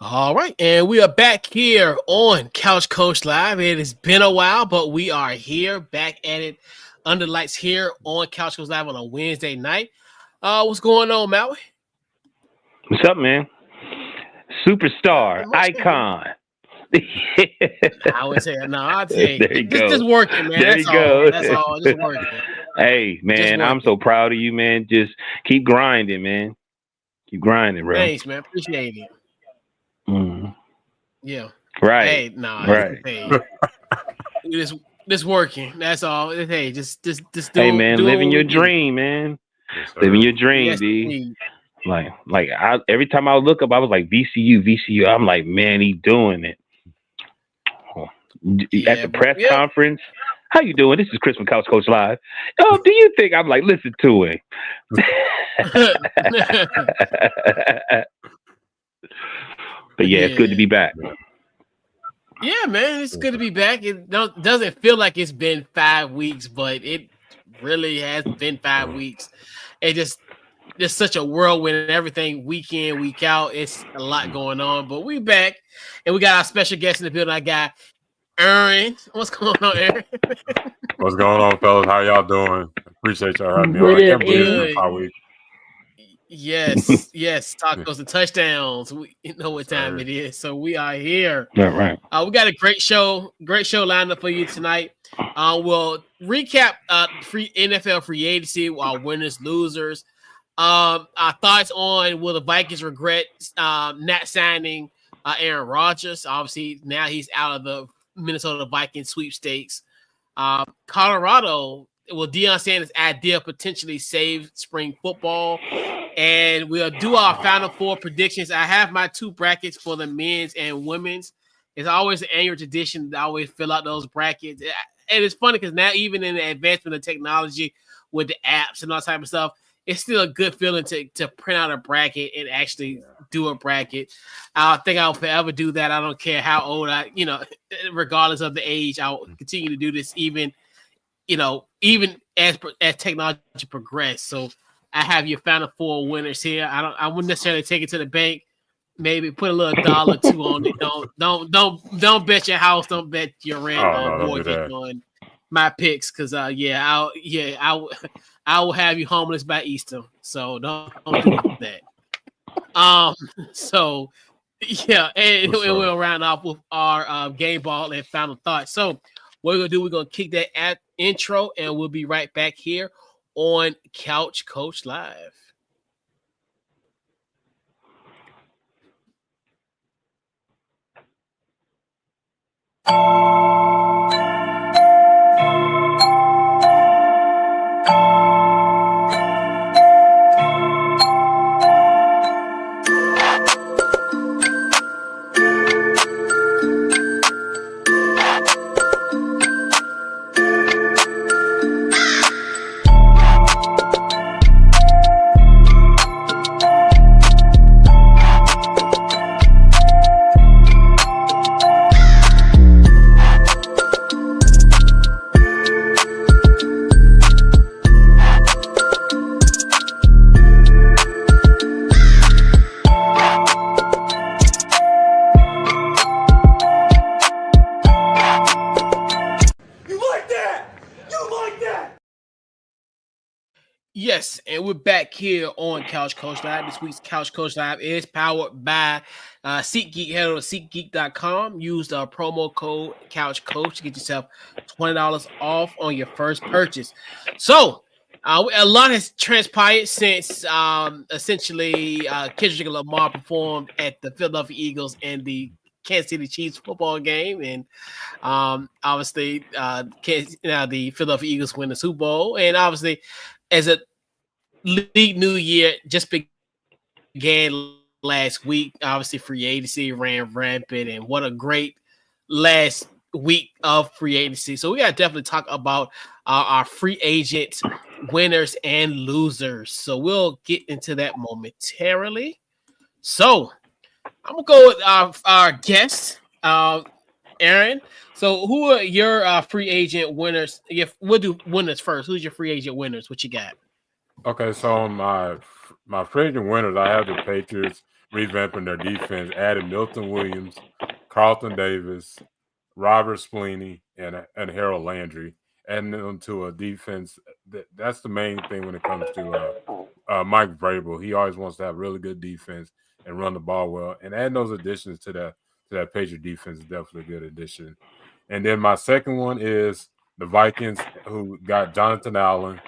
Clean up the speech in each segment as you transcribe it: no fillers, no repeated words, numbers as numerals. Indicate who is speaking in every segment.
Speaker 1: All right, and we are back here on Couch Coach Live. It has been a while, but we are here back at it under lights here on Couch Coach Live on a Wednesday night. What's going on, Maui?
Speaker 2: What's up, man? Superstar, icon.
Speaker 1: I would say no. I'd say
Speaker 2: There you go.
Speaker 1: just working, man.
Speaker 2: There
Speaker 1: That's
Speaker 2: you
Speaker 1: all.
Speaker 2: go.
Speaker 1: That's all. Just working.
Speaker 2: Hey, man, I'm so proud of you, man. Just keep grinding, man. Keep grinding, bro.
Speaker 1: Thanks, man. Appreciate it. Yeah.
Speaker 2: Right.
Speaker 1: Hey, no.
Speaker 2: Right.
Speaker 1: Hey, just working. That's all. Hey, just do.
Speaker 2: Hey, man, living your dream, man.
Speaker 3: Yes,
Speaker 2: living your dream,
Speaker 1: yes,
Speaker 2: D. Every time I look up, I was like VCU. I'm like, man, he doing it. At the press conference, how you doing? This is Chris from Couch Coach Live. Oh, do you think I'm like, listen to him? But yeah, it's good to be back.
Speaker 1: Yeah, man, it's good to be back. It doesn't feel like it's been 5 weeks, but it really has been 5 weeks. It just there's such a whirlwind and everything week in, week out. It's a lot going on, but we back and we got our special guest in the building. I got Aaron. What's going on, Aaron?
Speaker 3: What's going on, fellas? How y'all doing? Appreciate y'all having me on. I can't believe it's been 5 weeks.
Speaker 1: Yes. Tacos and touchdowns. We know what time it is, so we are here.
Speaker 2: Right.
Speaker 1: We got a great show lined up for you tonight. We'll recap NFL free agency, our winners, losers. Our thoughts on will the Vikings regret not signing Aaron Rodgers? Obviously, now he's out of the Minnesota Vikings sweepstakes. Colorado, will Deion Sanders' idea potentially save spring football? And we'll do our Final Four predictions. I have my 2 brackets for the men's and women's. It's always an annual tradition to always fill out those brackets. And it's funny because now, even in the advancement of technology with the apps and all that type of stuff, it's still a good feeling to print out a bracket and actually do a bracket. I think I'll forever do that. I don't care how old regardless of the age, I'll continue to do this even as technology progresses. So I have your Final Four winners here. I wouldn't necessarily take it to the bank. Maybe put a little $1 or 2 on it. Don't bet your house. Don't bet your rent or mortgage on my picks, because I will have you homeless by Easter. So don't do that. So yeah, and we'll round off with our game ball and final thoughts. So what we're gonna do, we're gonna kick that intro, and we'll be right back here on Couch Coach Live. Yes, and we're back here on Couch Coach Live. This week's Couch Coach Live is powered by SeatGeek. Head over to SeatGeek.com. Use the promo code Couch Coach to get yourself $20 off on your first purchase. So, a lot has transpired since essentially Kendrick Lamar performed at the Philadelphia Eagles and the Kansas City Chiefs football game, and obviously the Philadelphia Eagles win the Super Bowl, and obviously as a league new year just began last week. Obviously, free agency ran rampant, and what a great last week of free agency. So we got to definitely talk about our free agent winners and losers. So we'll get into that momentarily. So I'm going to go with our guest, Aaron. So who are your free agent winners? We'll do winners first. Who's your free agent winners? What you got?
Speaker 3: Okay, so my free agent winners, I have the Patriots revamping their defense, added Milton Williams, Carlton Davis, Robert Spleney, and Harold Landry, adding them to a defense. That's the main thing when it comes to Mike Vrabel. He always wants to have really good defense and run the ball well. And adding those additions to that Patriot defense is definitely a good addition. And then my second one is the Vikings, who got Jonathan Allen,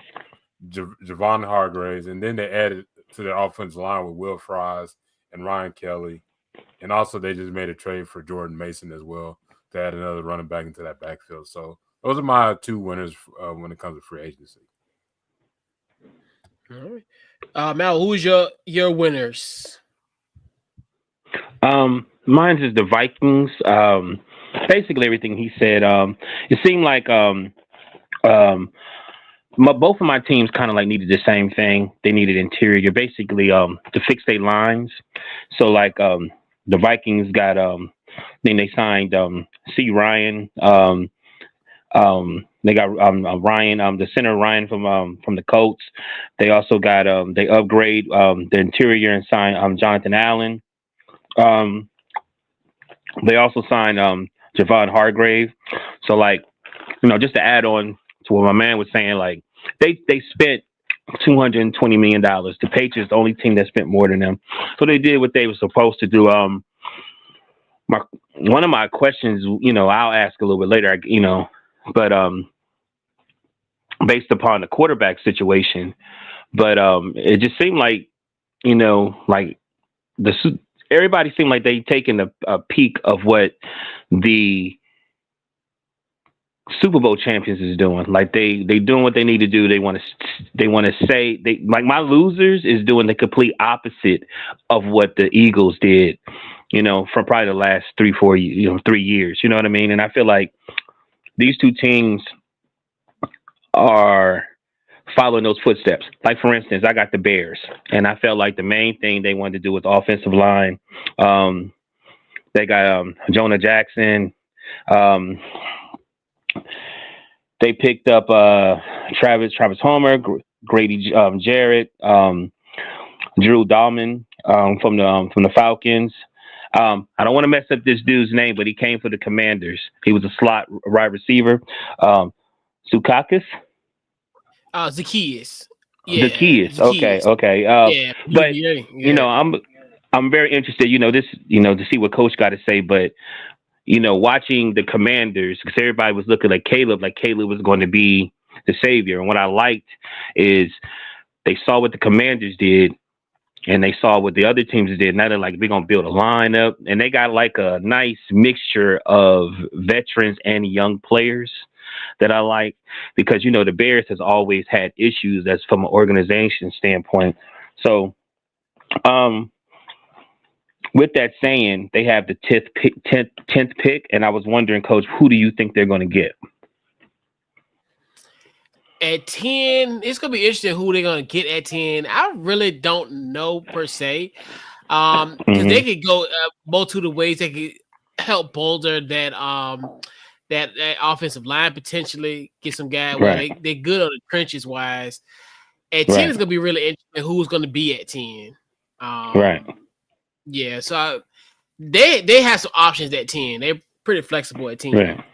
Speaker 3: Javon Hargraves, and then they added to their offensive line with Will Fries and Ryan Kelly. And also they just made a trade for Jordan Mason as well to add another running back into that backfield. So those are my two winners when it comes to free agency.
Speaker 1: All right. Mal, who's your winners?
Speaker 2: Mine's is the Vikings. Basically everything he said. It seemed like both of my teams kind of like needed the same thing. They needed interior, basically, to fix their lines. So like the Vikings got then they signed C. Ryan. They got Ryan, the center Ryan from the Colts. They also got they upgrade the interior and signed Jonathan Allen. They also signed Javon Hargrave. So like, just to add on to what my man was saying, like they spent $220 million. The Patriots, the only team that spent more than them. So they did what they were supposed to do. One of my questions, I'll ask a little bit later, but based upon the quarterback situation, but it just seemed like, like everybody seemed like they taking a peek of what the Super Bowl champions is doing. Like they doing what they need to do. They want to say like my losers is doing the complete opposite of what the Eagles did, for probably the last 3 years. You know what I mean? And I feel like these two teams are following those footsteps. Like for instance, I got the Bears, and I felt like the main thing they wanted to do was offensive line. They got Jonah Jackson. They picked up Travis Homer, Grady Jarrett, Drew Dahlman from the Falcons. I don't want to mess up this dude's name, but he came for the Commanders. He was a slot wide receiver. Zukakis?
Speaker 1: Zacchaeus.
Speaker 2: Yeah, Zacchaeus. Okay.
Speaker 1: Yeah.
Speaker 2: But I'm very interested, to see what Coach got to say. But watching the Commanders, because everybody was looking like Caleb was going to be the savior. And what I liked is they saw what the Commanders did, and they saw what the other teams did. Now they're like, we're going to build a lineup. And they got like a nice mixture of veterans and young players that I like, because, the Bears has always had issues that's from an organization standpoint. So, with that saying, they have the 10th pick, and I was wondering, Coach, who do you think they're going to get?
Speaker 1: At 10, it's going to be interesting who they're going to get at 10. I really don't know per se, because they could go multitude of ways. They could help bolster that offensive line, potentially get some guys.
Speaker 2: Right.
Speaker 1: Well, they're good on the trenches wise. At 10, it's going to be really interesting who's going to be at 10.
Speaker 2: Right.
Speaker 1: Yeah, so they have some options at 10. They're pretty flexible at 10.
Speaker 2: Right.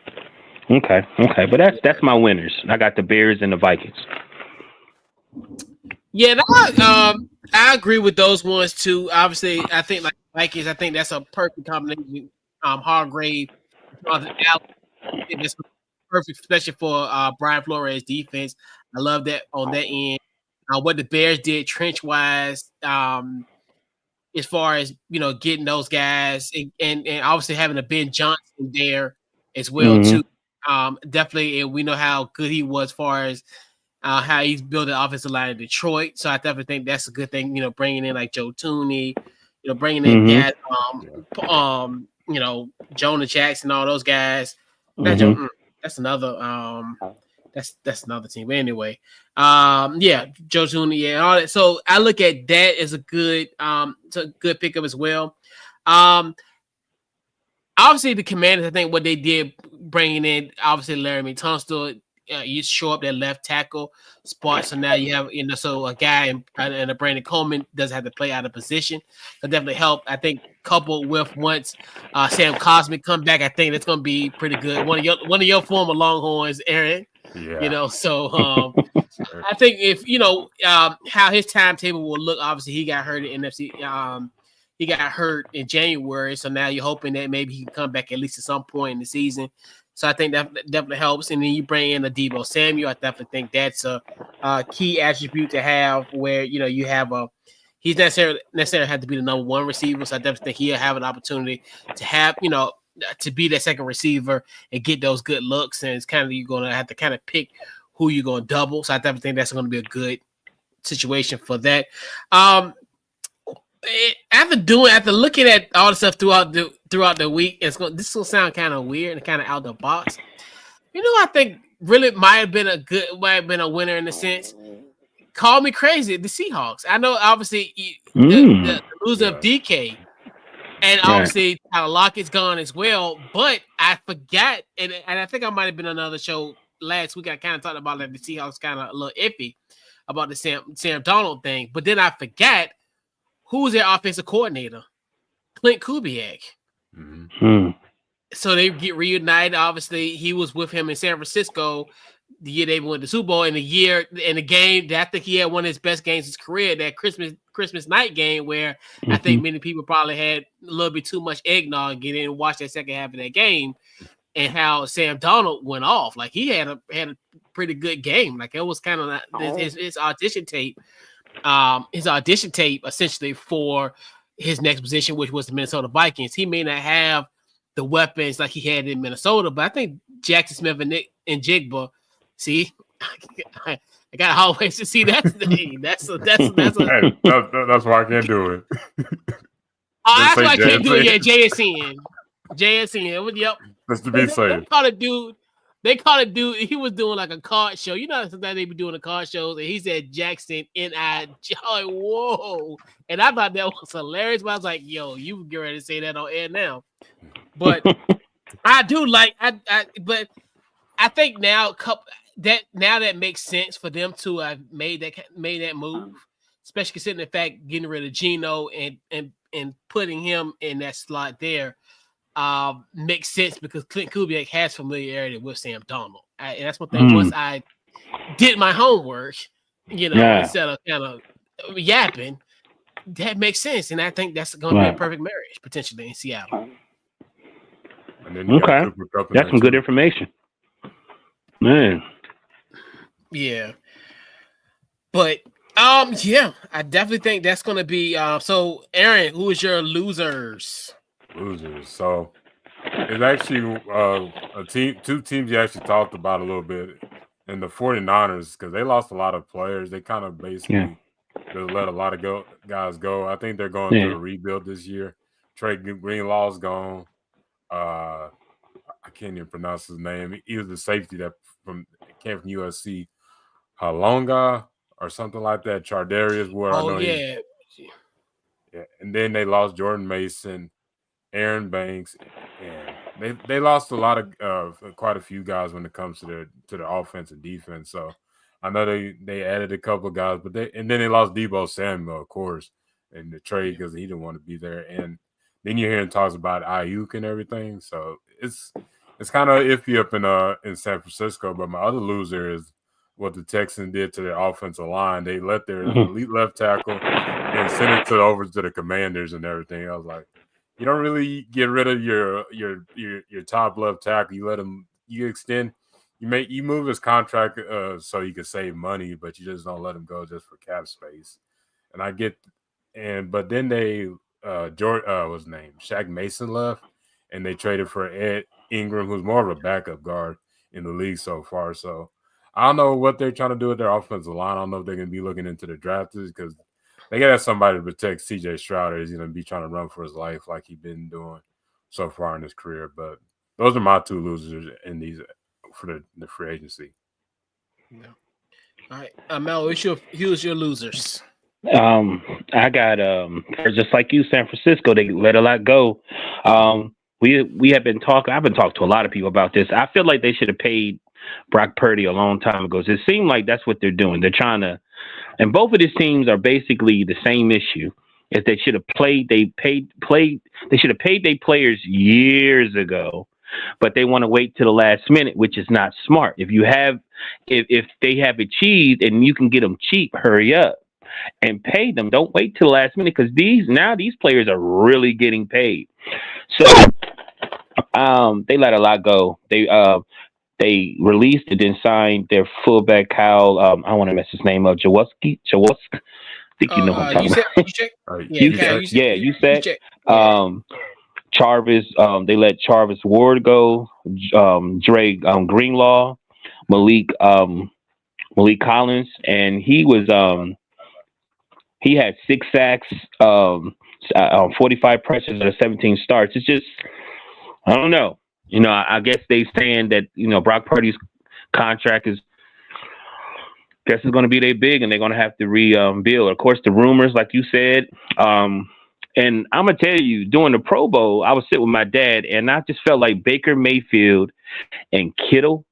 Speaker 2: Okay, but that's my winners. I got the Bears and the Vikings.
Speaker 1: Yeah, I agree with those ones too. Obviously, I think like Vikings, I think that's a perfect combination. Hargrave, it's perfect, especially for Brian Flores' defense. I love that on that end. What the Bears did trench wise. As far as getting those guys and obviously having a Ben Johnson there as well too. Definitely, and we know how good he was as far as how he's building the offensive line in Detroit. So I definitely think that's a good thing. Bringing in like Joe Tooney, bringing in guys, Jonah Jackson, all those guys. That's another. That's another team. But anyway, Joe Tooney, and all that. So I look at that as a good pickup as well. Obviously the Commanders, I think what they did bringing in obviously Laramie Tunstall, you show up that left tackle spot. So now you have so a guy and a Brandon Coleman doesn't have to play out of position. That definitely help. I think coupled with once Sam Cosmic come back, I think that's going to be pretty good. One of your former Longhorns, Aaron.
Speaker 3: Yeah.
Speaker 1: So I think if how his timetable will look. Obviously, he got hurt in NFC. He got hurt in January, so now you're hoping that maybe he can come back at least at some point in the season. So I think that definitely helps. And then you bring in a Deebo Samuel. I definitely think that's a key attribute to have where you have he's necessarily have to be the number one receiver. So I definitely think he'll have an opportunity to have to be that second receiver and get those good looks. And it's kind of you're gonna have to kind of pick who you're gonna double. So I definitely think that's gonna be a good situation for that. After looking at all the stuff throughout the week, this will sound kind of weird and kind of out the box. I think really might have been a winner in a sense. Call me crazy, the Seahawks. I know obviously the loser of DK, and obviously Tyler Lockett's gone as well. But I forgot, and I think I might have been on another show last week. I kind of talked about that the Seahawks kind of a little iffy about the Sam Darnold thing, but then I forgot. Who's their offensive coordinator? Clint Kubiak.
Speaker 2: Mm-hmm.
Speaker 1: So they get reunited. Obviously, he was with him in San Francisco the year they won the Super Bowl. In the game that I think he had one of his best games of his career, that Christmas night game where I think many people probably had a little bit too much eggnog and get in and watch that second half of that game, and how Sam Darnold went off. Like he had a pretty good game. Like it was kind of his audition tape. His audition tape essentially for his next position, which was the Minnesota Vikings. He may not have the weapons like he had in Minnesota, but I think Jackson Smith and Jigba. See, I got always to see that thing. That's
Speaker 3: why I can't do it.
Speaker 1: That's why I can't do it. Yeah, JSN. Yep.
Speaker 3: Just to be safe.
Speaker 1: They called a dude. He was doing like a card show. Sometimes they be doing the card shows, and he said Jackson N.I. Like, whoa! And I thought that was hilarious. But I was like, yo, you get ready to say that on air now. But I do like but I think now that makes sense for them to have made that move, especially considering the fact getting rid of Geno and putting him in that slot there. Makes sense because Clint Kubiak has familiarity with Sam Darnold. And that's one thing. Once I did my homework, instead of kind of yapping, that makes sense. And I think that's going to be a perfect marriage potentially in Seattle.
Speaker 2: Okay, that's some good information, man. Yeah,
Speaker 1: but I definitely think that's going to be. So, Aaron, who is your losers?
Speaker 3: So it's actually two teams you actually talked about a little bit, and the 49ers, because they lost a lot of players. They kind of basically let a lot of guys go. I think they're going through a rebuild this year. Trey Greenlaw's gone. I can't even pronounce his name. He was the safety that came from USC. Halonga or something like that. Chardarius Ward. Yeah. And then they lost Jordan Mason, Aaron Banks, and they lost a lot of quite a few guys when it comes to the offense and defense. So I know they added a couple of guys, but then they lost Deebo Samuel, of course, in the trade because he didn't want to be there. And then you're hearing talks about Ayuk and everything. So it's kind of iffy up in San Francisco. But my other loser is what the Texans did to their offensive line. They let their elite left tackle and sent it over to the Commanders and everything. I was like, you don't really get rid of your top left tackle. You let him. You extend. You move his contract so you can save money, but you just don't let him go just for cap space. And I get. But then they what's his name? Shaq Mason left, and they traded for Ed Ingram, who's more of a backup guard in the league so far. So I don't know what they're trying to do with their offensive line. I don't know if they're going to be looking into the draft because they got to have somebody to protect C.J. Stroud, or he's going to be trying to run for his life like he's been doing so far in his career. But those are my two losers in these for the free agency.
Speaker 1: Yeah. All right, Mel, who's your losers?
Speaker 2: I got just like you, San Francisco. They let a lot go. We have been talking. I've been talking to a lot of people about this. I feel like they should have paid Brock Purdy a long time ago. So it seemed like that's what they're doing. They're trying to, and both of these teams are basically the same issue. If they should have they should have paid their players years ago, but they want to wait to the last minute, which is not smart. If they have achieved and you can get them cheap, hurry up and pay them. Don't wait till the last minute because these players are really getting paid. So they let a lot go. They released and then signed their fullback Kyle. I want to mess his name up. Jaworski. I think you know who I'm talking about. You said. Charvis. They let Charvis Ward go. Dre Greenlaw, Malik Collins, and he was he had 6 sacks, 45 pressures, and 17 starts. It's just I don't know. I guess they saying that Brock Purdy's contract is going to be their big, and they're going to have to rebuild. Of course, the rumors, like you said, and I'm gonna tell you, during the Pro Bowl, I was sitting with my dad, and I just felt like Baker Mayfield and Kittle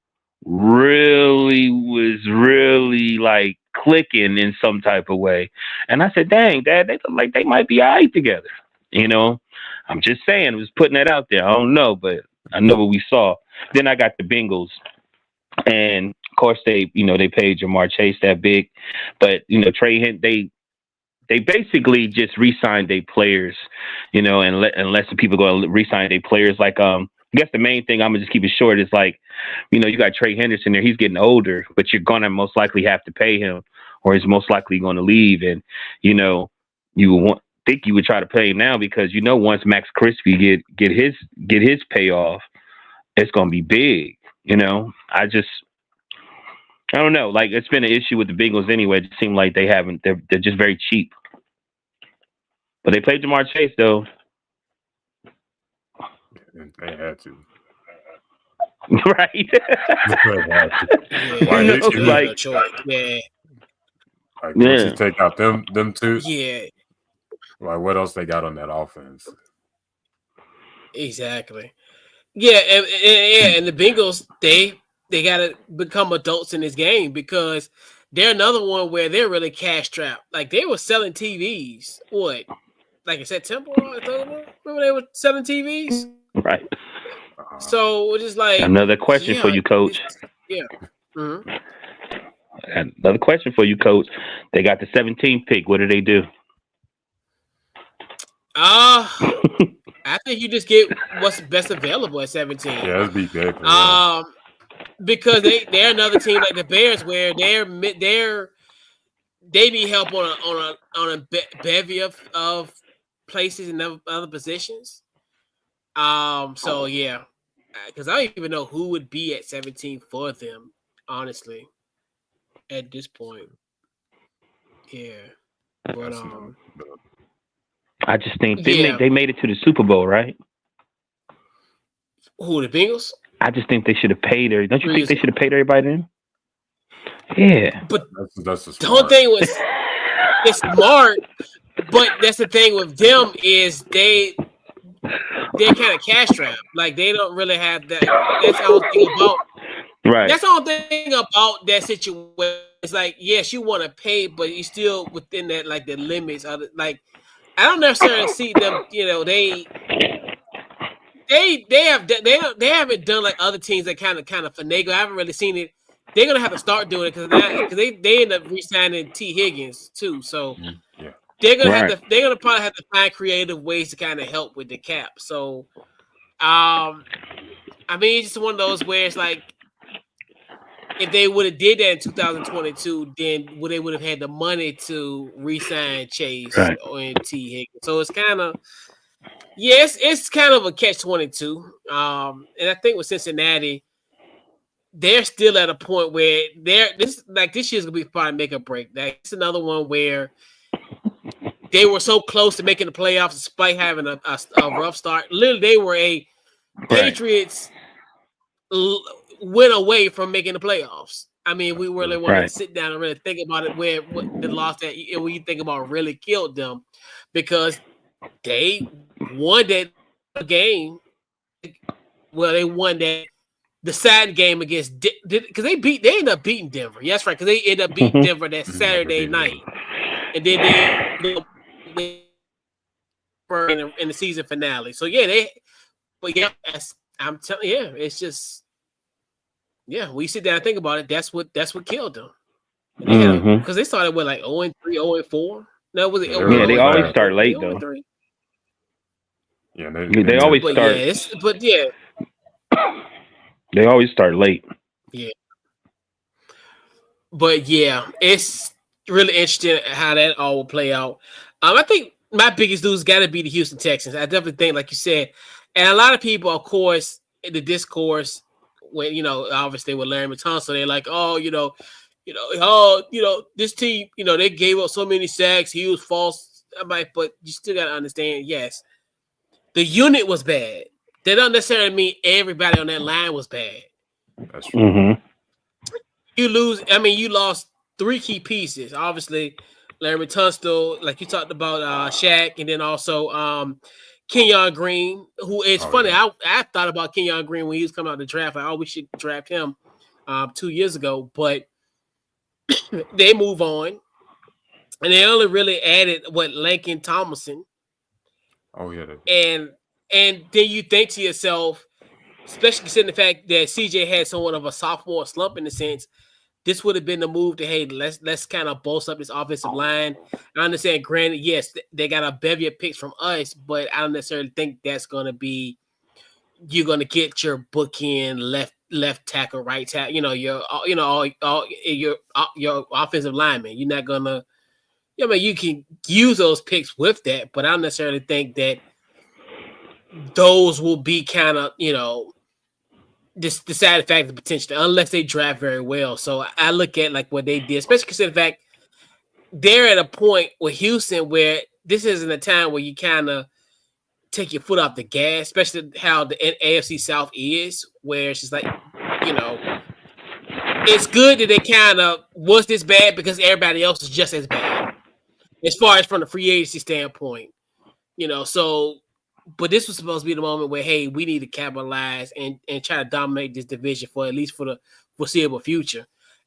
Speaker 2: was really like clicking in some type of way. And I said, "Dang, Dad, they look like they might be all right together." I'm just saying, I was putting that out there. I don't know, but I know what we saw. Then I got the Bengals, and of course they paid Jamar Chase that big, but Trey Hint, they basically just re-signed their players, unless the people go to re-sign their players. Like, I guess the main thing, I'm gonna just keep it short, is like, you got Trey Henderson there. He's getting older, but you're gonna most likely have to pay him, or he's most likely going to leave. And you think you would try to pay him now because once Max Crispy get his payoff, it's gonna be big. I don't know. Like, it's been an issue with the Bengals anyway. It seemed like they're just very cheap. But they played Jamar Chase though.
Speaker 3: They had to.
Speaker 2: Right.
Speaker 3: Once you take out them two.
Speaker 1: Yeah.
Speaker 3: Like, what else they got on that offense?
Speaker 1: Exactly. Yeah, and the Bengals, they got to become adults in this game because they're another one where they're really cash strapped. Like, they were selling TVs. What? Like in September or October? Remember they were selling TVs?
Speaker 2: Right.
Speaker 1: So it's just like
Speaker 2: another question for you, Coach.
Speaker 1: Yeah. Mm-hmm.
Speaker 2: Another question for you, Coach. They got the 17th pick. What do they do?
Speaker 1: I think you just get what's best available at 17.
Speaker 3: Yeah, that'd be good.
Speaker 1: Because they're another team like the Bears where they need help on a bevy of places and other positions. So yeah, because I don't even know who would be at 17 for them, honestly, at this point. Yeah, but
Speaker 2: I just think they made it to the Super Bowl, right?
Speaker 1: Who, the Bengals?
Speaker 2: I just think they should have paid her. Don't you think they should have paid everybody then? Yeah,
Speaker 1: but
Speaker 3: that's
Speaker 1: the whole thing was it's smart, but that's the thing with them is they're kind of cash strapped. Like, they don't really have that. That's the whole thing about.
Speaker 2: Right.
Speaker 1: That's the whole thing about that situation. It's like, yes, you want to pay, but you still within that, like, the limits of it. Like, I don't necessarily see them. They haven't done like other teams that kind of finagle. I haven't really seen it. They're gonna have to start doing it because they end up re-signing T. Higgins too. So they're gonna probably have to find creative ways to kind of help with the cap. So, I mean, it's just one of those where it's like, if they would have did that in 2022, then they would have had the money to re-sign Chase and T. Higgins. So it's kind of, it's kind of a catch-22. And I think with Cincinnati, they're still at a point where this year's gonna be probably make or break. It's another one where they were so close to making the playoffs despite having a rough start. Literally, they were Patriots went away from making the playoffs. I mean, we really want to sit down and really think about it. What the loss that when you think about really killed them, because they won that game. Well, they won that the sad game against because they ended up beating Denver. Yes, right, because they ended up beating Denver that Saturday night, and then they in the season finale. So yeah, I'm telling you, it's just we sit down and think about it. That's what killed them. And they had because they started with like 0-3, 0-4. No, was it?
Speaker 2: Yeah, they always start late though.
Speaker 3: Yeah,
Speaker 2: they always start. They always start late.
Speaker 1: Yeah. But yeah, it's really interesting how that all will play out. I think my biggest news got to be the Houston Texans. I definitely think, like you said, and a lot of people, of course, in the discourse, when obviously with Larry Matonso, they're like, this team, they gave up so many sacks. He was false. I'm like, but you still got to understand, yes, the unit was bad. That don't necessarily mean everybody on that line was bad.
Speaker 3: That's true.
Speaker 1: You lost 3 key pieces. Obviously, Larry Tunstall, like you talked about, Shaq, and then also Kenyon Green, who is funny. Yeah. I thought about Kenyon Green when he was coming out of the draft. Like, we should draft him 2 years ago. But they move on. And they only really added, Lincoln Tomlinson.
Speaker 3: Oh, yeah.
Speaker 1: And then you think to yourself, especially considering the fact that CJ had somewhat of a sophomore slump in the sense, this would have been the move to, hey, let's kind of bolster up this offensive line. I understand, granted, yes, they got a bevy of picks from us, but I don't necessarily think that's going to be, you're going to get your bookend left tackle, right tackle, your offensive lineman. You're not going to, you can use those picks with that, but I don't necessarily think that those will be kind of, this decided factor potentially, unless they draft very well. So I look at like what they did, especially considering the fact they're at a point with Houston where this isn't a time where you kind of take your foot off the gas, especially how the AFC South is, where it's just like, it's good that they kind of was this bad because everybody else is just as bad as far as from the free agency standpoint, so. But this was supposed to be the moment where, hey, we need to capitalize and try to dominate this division for at least for the foreseeable future.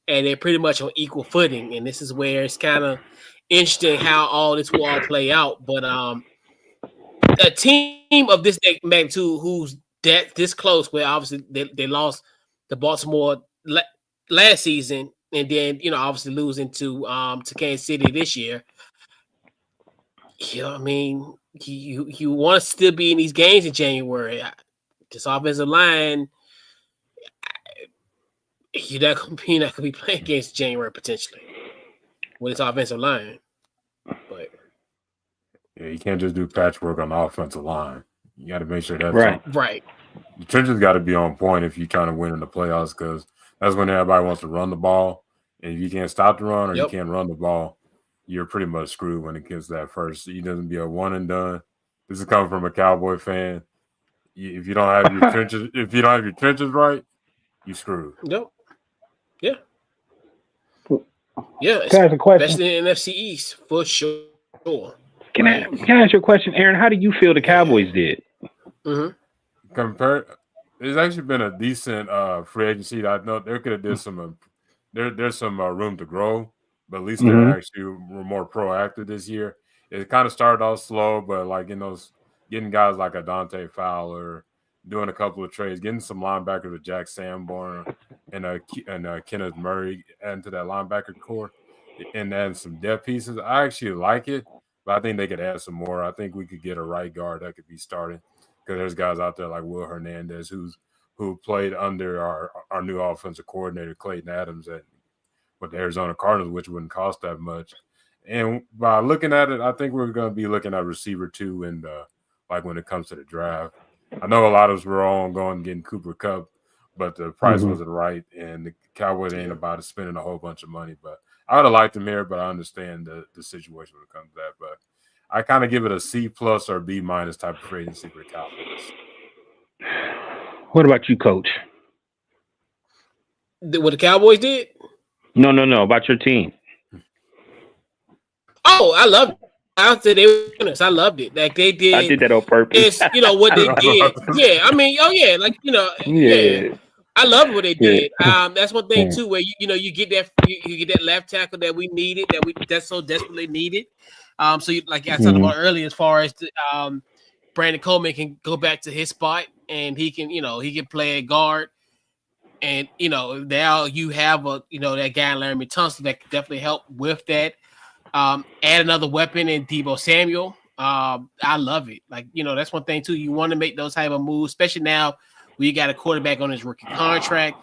Speaker 1: And they're pretty much on equal footing. And this is where it's kind of interesting how all this will all play out. But a team of this magnitude who's this close, where obviously they lost to Baltimore last season, and then obviously losing to Kansas City this year. You want to still be in these games in January. This offensive line, you're not going to be playing against January potentially with this offensive line. But
Speaker 3: yeah, you can't just do patchwork on the offensive line. You got to make sure that's
Speaker 1: right.
Speaker 3: The trenches got to be on point if you're trying to win in the playoffs, because that's when everybody wants to run the ball. And if you can't stop the run or you can't run the ball, you're pretty much screwed when it gets to that first. It doesn't be a one and done. This is coming from a Cowboy fan. If you don't have your trenches, right, you screwed.
Speaker 1: Yep. Yeah. Yeah.
Speaker 2: Can I ask a question?
Speaker 1: Especially in the NFC East, for sure.
Speaker 2: Can I ask you a question, Aaron? How do you feel the Cowboys did?
Speaker 3: Mm-hmm. There's actually been a decent free agency. I know there could have did some. There's some room to grow. But at least they're actually were more proactive this year. It kind of started off slow, but getting guys like a Dante Fowler, doing a couple of trades, getting some linebackers with Jack Sanborn and Kenneth Murray into that linebacker core, and adding some depth pieces. I actually like it, but I think they could add some more. I think we could get a right guard that could be starting, because there's guys out there like Will Hernandez who played under our new offensive coordinator Clayton Adams with the Arizona Cardinals, which wouldn't cost that much. And by looking at it, I think we're going to be looking at receiver too, and when it comes to the draft. I know a lot of us were on going getting Cooper Kupp, but the price wasn't right, and the Cowboys ain't about spending a whole bunch of money. But I would have liked him here, but I understand the situation when it comes to that. But I kind of give it a C+ or B- type of free agency for the Cowboys.
Speaker 2: What about you, Coach?
Speaker 1: What the Cowboys did?
Speaker 2: No. About your team.
Speaker 1: Oh, I loved it. I said they were winners. I loved it. Like they did.
Speaker 2: I did that on purpose.
Speaker 1: It's what they did. Yeah, I mean, yeah. I love what they
Speaker 2: Yeah.
Speaker 1: did. That's one thing too, where you get that you get that left tackle that we needed, that's so desperately needed. So like I talked about earlier, as far as Brandon Coleman can go back to his spot and he can play a guard, and now you have that guy Larry Tunsil that could definitely help with that. Add another weapon in Deebo Samuel. I love it. Like that's one thing too. You want to make those type of moves, especially now where you got a quarterback on his rookie contract.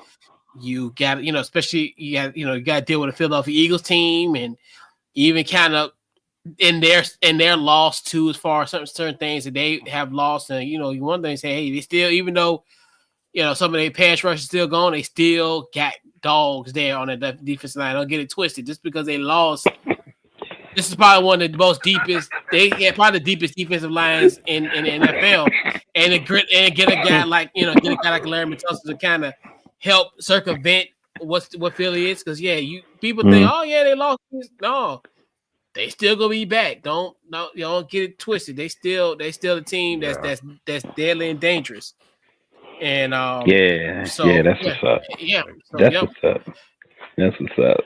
Speaker 1: You got especially you got to deal with the Philadelphia Eagles team, and even kind of in their loss too, as far as certain things that they have lost. And you one thing say, hey, they still, even though some of their pass rush is still gone, they still got dogs there on the defensive line. Don't get it twisted. Just because they lost, this is probably one of the most deepest. They had probably the deepest defensive lines in the NFL, and get a guy like Larry Tunsil to kind of help circumvent what Philly is. Because people think, oh yeah, they lost. No, they still gonna be back. Don't get it twisted. They still the team that's deadly and dangerous. And
Speaker 2: That's what's up.
Speaker 1: So,
Speaker 2: That's what's up. That's what's up.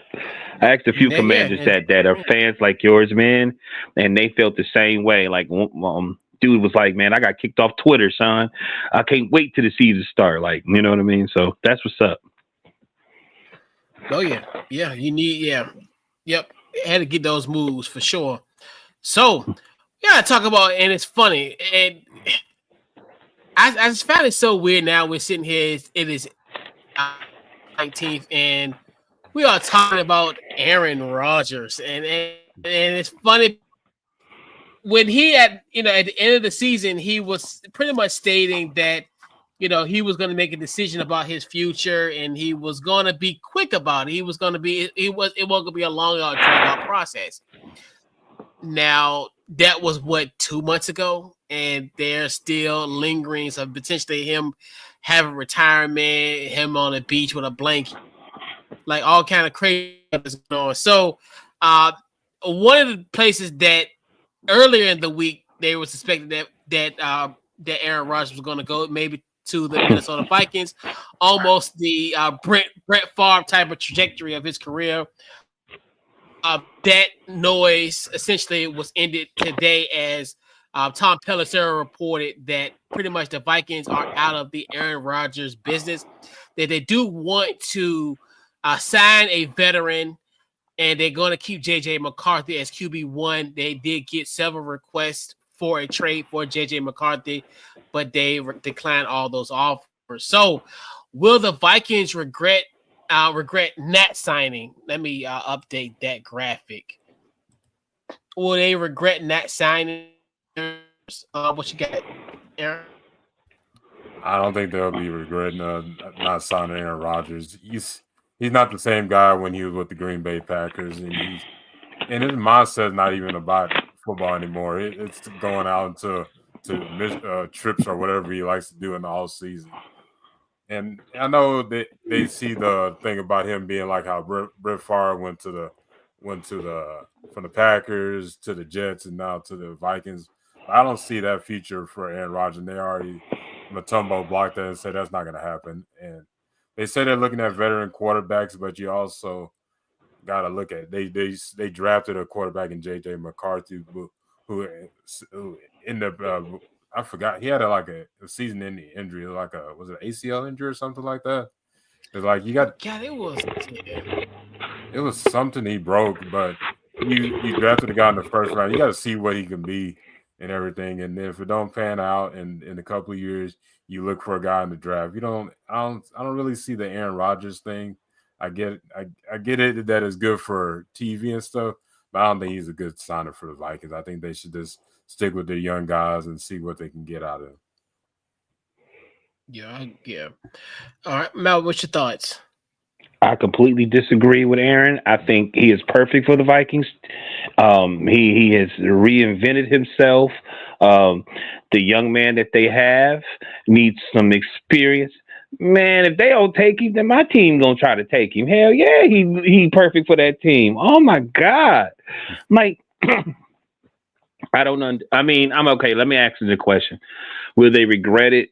Speaker 2: I asked a few commanders that are fans like yours, man, and they felt the same way. Like, dude was like, man, I got kicked off Twitter, son. I can't wait till the season start. Like, you know what I mean? So that's what's up.
Speaker 1: Oh yeah, you need, yep. Had to get those moves for sure. So talk about, and it's funny, and I just found it so weird. Now we're sitting here. It is 19th, and we are talking about Aaron Rodgers, and it's funny when he at the end of the season, he was pretty much stating that he was going to make a decision about his future, and he was going to be quick about it. It wasn't going to be a long drawn out process. Now that was 2 months ago, and there's still lingerings of potentially him having retirement, him on the beach with a blanket, like all kind of crazy stuff going on. So, one of the places that earlier in the week they were suspecting that Aaron Rodgers was going to go, maybe to the Minnesota Vikings, almost the Brett Favre type of trajectory of his career. That noise essentially was ended today as Tom Pelissero reported that pretty much the Vikings are out of the Aaron Rodgers business, that they do want to sign a veteran, and they're going to keep J.J. McCarthy as QB1. They did get several requests for a trade for J.J. McCarthy, but they declined all those offers. So will the Vikings regret not signing? Let me update that graphic. Will they regret not signing? What you got, Aaron?
Speaker 3: I don't think they'll be regretting not signing Aaron Rodgers. He's not the same guy when he was with the Green Bay Packers, and his mindset's not even about football anymore. It's going out to trips or whatever he likes to do in the off season. And I know that they see the thing about him being like how Brett Favre went from the Packers to the Jets and now to the Vikings. I don't see that future for Aaron Rodgers. They already Matumbo blocked that and said that's not going to happen. And they say they're looking at veteran quarterbacks, but you also got to look at they drafted a quarterback in J.J. McCarthy who in the I forgot he had a season-ending injury, was it an ACL injury or something like that? It's like you got it was something he broke, but you drafted a guy in the first round. You got to see what he can be and everything, and then if it don't pan out in a couple of years, you look for a guy in the draft. I don't really see the Aaron Rodgers thing. I get it that it's good for TV and stuff, but I don't think he's a good signer for the Vikings. I think they should just stick with their young guys and see what they can get out of them.
Speaker 1: Yeah. All right, Mel, what's your thoughts?
Speaker 2: I completely disagree with Aaron. I think he is perfect for the Vikings. He has reinvented himself. The young man that they have needs some experience. Man, if they don't take him, then my team gonna try to take him. Hell yeah, he perfect for that team. Oh my God, Mike. I don't. I mean, I'm okay. Let me ask you the question: will they regret it?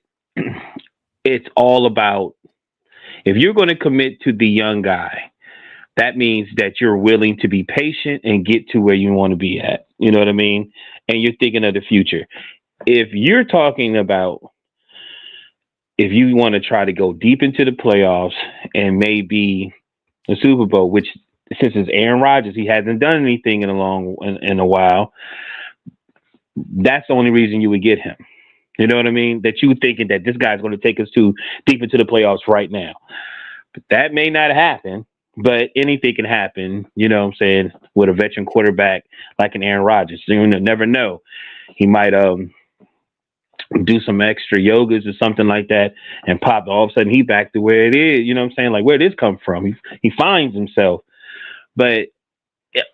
Speaker 2: It's all about If you're going to commit to the young guy, that means that you're willing to be patient and get to where you want to be at. You know what I mean? And you're thinking of the future. If you're talking about if you want to try to go deep into the playoffs and maybe the Super Bowl, which since it's Aaron Rodgers, he hasn't done anything in a while. That's the only reason you would get him. You know what I mean? That you thinking that this guy's going to take us too deep into the playoffs right now. But that may not happen, but anything can happen, you know what I'm saying, with a veteran quarterback like an Aaron Rodgers. You never know. He might do some extra yogas or something like that and pop. All of a sudden he back to where it is. You know what I'm saying? Like, where did this come from? He finds himself. But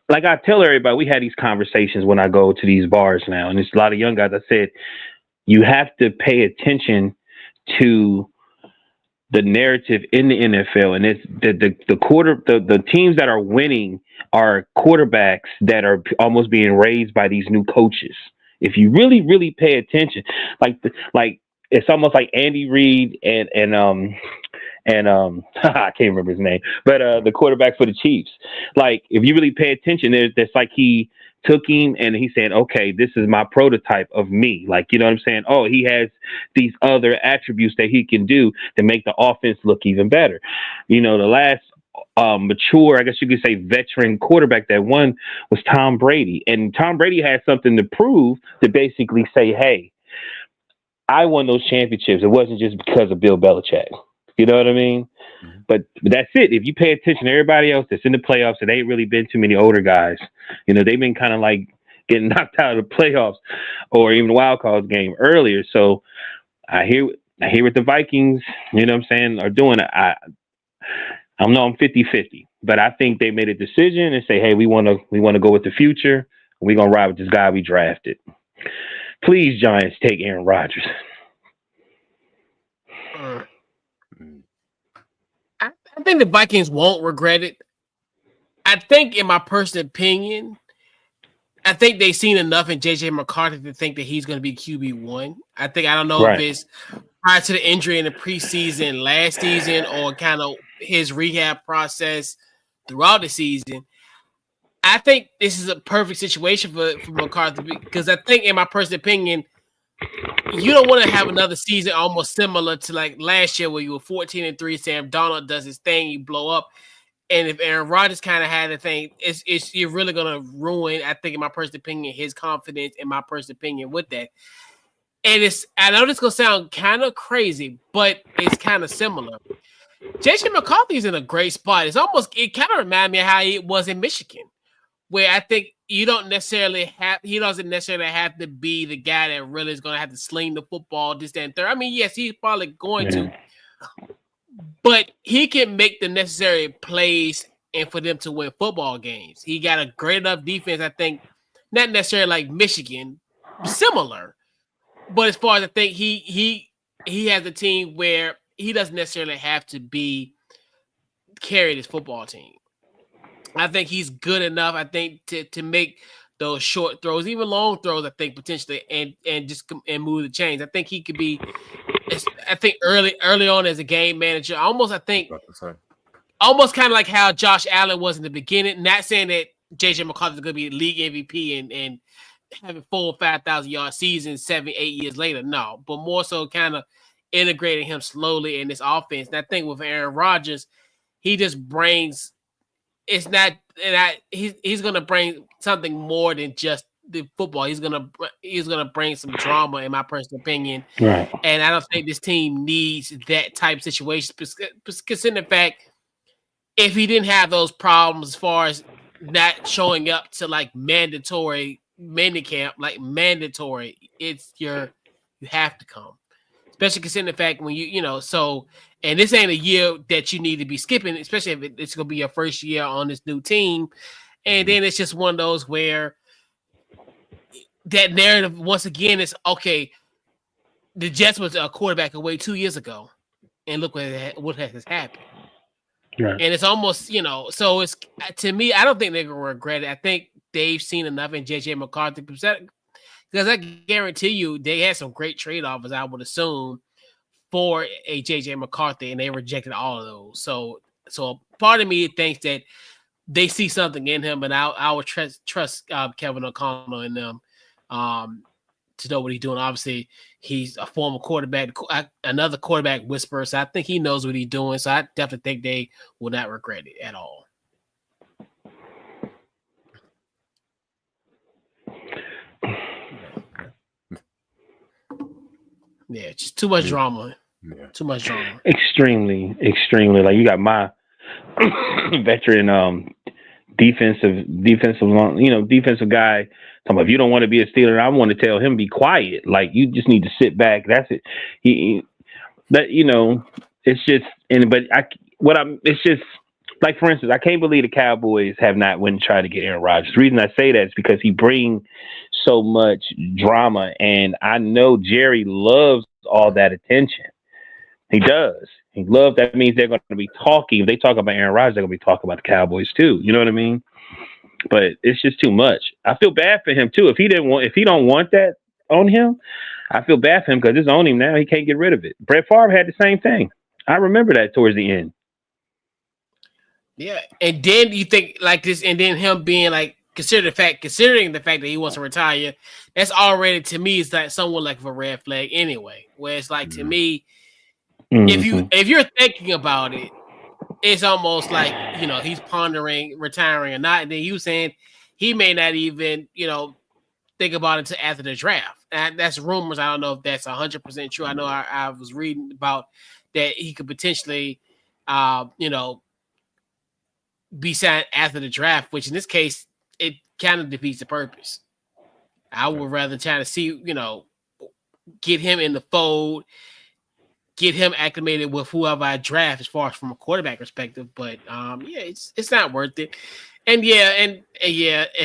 Speaker 2: like I tell everybody, we had these conversations when I go to these bars now, and there's a lot of young guys. I said, you have to pay attention to the narrative in the NFL, and it's the teams that are winning are quarterbacks that are almost being raised by these new coaches. If you really, really pay attention, like it's almost like Andy Reid and I can't remember his name, but the quarterback for the Chiefs. Like, if you really pay attention, there's like he took him and he said, okay, this is my prototype of me. Like, you know what I'm saying? Oh, he has these other attributes that he can do to make the offense look even better. You know, the last mature, I guess you could say, veteran quarterback that won was Tom Brady. And Tom Brady had something to prove to basically say, hey, I won those championships. It wasn't just because of Bill Belichick. You know what I mean? Mm-hmm. But that's it. If you pay attention to everybody else that's in the playoffs, it ain't really been too many older guys. You know, they've been kind of like getting knocked out of the playoffs or even the wild cards game earlier. So I hear what the Vikings, you know what I'm saying, are doing. I know I'm 50-50, but I think they made a decision and say, hey, we want to go with the future. We're going to ride with this guy we drafted. Please, Giants, take Aaron Rodgers.
Speaker 1: I think the Vikings won't regret it. I think, in my personal opinion, I think they've seen enough in J.J. McCarthy to think that he's going to be QB1. I don't know if it's prior to the injury in the preseason last season or kind of his rehab process throughout the season. I think this is a perfect situation for McCarthy because I think, in my personal opinion, you don't want to have another season almost similar to like last year where you were 14-3. Sam Darnold does his thing, you blow up. And if Aaron Rodgers kind of had a thing, you're really going to ruin, I think, in my personal opinion, his confidence, in my personal opinion, with that. And I know this is going to sound kind of crazy, but it's kind of similar. J.J. McCarthy's in a great spot. It kind of reminds me of how he was in Michigan, where I think he doesn't necessarily have to be the guy that really is going to have to sling the football, this, that, and third. I mean, yes, he's probably going to, but he can make the necessary plays and for them to win football games. He got a great enough defense, I think, not necessarily like Michigan, similar, but as far as I think he has a team where he doesn't necessarily have to carry this football team. I think he's good enough, I think, to make those short throws, even long throws, I think, potentially, and just move the chains. I think he could be, I think, early on as a game manager, almost kind of like how Josh Allen was in the beginning. Not saying that J.J. McCarthy is going to be league MVP and having 4,000 or 5,000 yard seasons 7-8 years later. No, but more so kind of integrating him slowly in this offense. And I think with Aaron Rodgers, he just brings. It's not, and he's gonna bring something more than just the football. He's gonna bring some drama, in my personal opinion.
Speaker 2: Right.
Speaker 1: And I don't think this team needs that type of situation. Considering the fact, if he didn't have those problems as far as not showing up to like mandatory minicamp, like mandatory, you have to come. Especially considering the fact when and this ain't a year that you need to be skipping, especially if it's going to be your first year on this new team. And then it's just one of those where that narrative, once again, is, okay, the Jets was a quarterback away 2 years ago, and look what has happened. Right. And it's almost, so it's, to me, I don't think they're going to regret it. I think they've seen enough in J.J. McCarthy, because I guarantee you they had some great trade offers, I would assume, for a JJ McCarthy, and they rejected all of those. So part of me thinks that they see something in him, and I would trust Kevin O'Connell and them to know what he's doing. Obviously, he's a former quarterback, another quarterback whisperer, so I think he knows what he's doing. So I definitely think they will not regret it at all. Yeah, just too much drama.
Speaker 3: Yeah.
Speaker 1: Too much drama.
Speaker 2: Extremely. Like you got my veteran defensive guy. Talking about, if you don't want to be a Steeler, I want to tell him be quiet. Like, you just need to sit back. That's it. It's just it's just like, for instance, I can't believe the Cowboys have not went and tried to get Aaron Rodgers. The reason I say that is because he brings so much drama, and I know Jerry loves all that attention. He does. He loves that. Means they're going to be talking. If they talk about Aaron Rodgers, they're going to be talking about the Cowboys too. You know what I mean? But it's just too much. I feel bad for him too. If he don't want that on him, I feel bad for him because it's on him now. He can't get rid of it. Brett Favre had the same thing. I remember that towards the end.
Speaker 1: Yeah, and then you think like this, and then him being like considering the fact that he wants to retire, that's already, to me, is like somewhat like a red flag anyway. Where it's like, to me, if you're thinking about it, it's almost like, he's pondering retiring or not. And then you saying he may not even, think about it until after the draft. And that's rumors. I don't know if that's 100% true. I know I was reading about that he could potentially, be signed after the draft, which in this case, it kind of defeats the purpose. I would rather try to see, get him in the fold, get him acclimated with whoever I draft as far as from a quarterback perspective. But it's not worth it. And and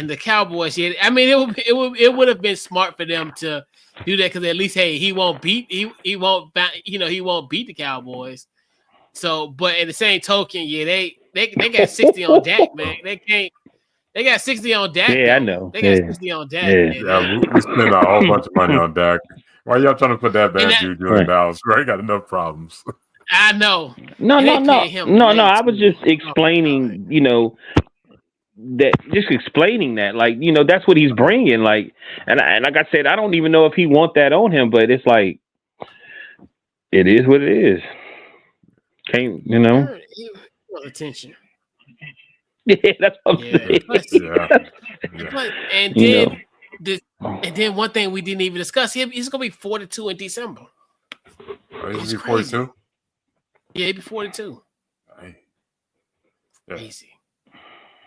Speaker 1: the Cowboys, I mean, it would have been smart for them to do that, because at least, hey, he won't beat the Cowboys. So, but in the same token, they got 60 on Dak, man. They got 60 on Dak.
Speaker 2: Yeah, I know.
Speaker 1: They got 60 on Dak.
Speaker 3: Yeah, we spent a whole bunch of money on Dak. Why y'all trying to put that bad juju in Dallas? Right, got enough problems.
Speaker 1: I know.
Speaker 2: No. I was just explaining, that, like, that's what he's bringing. Like, and like I said, I don't even know if he want that on him, but it's like, it is what it is. Can't,
Speaker 1: He wants attention.
Speaker 2: Yeah, that's what I'm saying.
Speaker 1: And then one thing we didn't even discuss, he's gonna be 42 in December.
Speaker 3: He's 42.
Speaker 1: Yeah, he'd be 42.
Speaker 3: Yeah.
Speaker 1: Easy.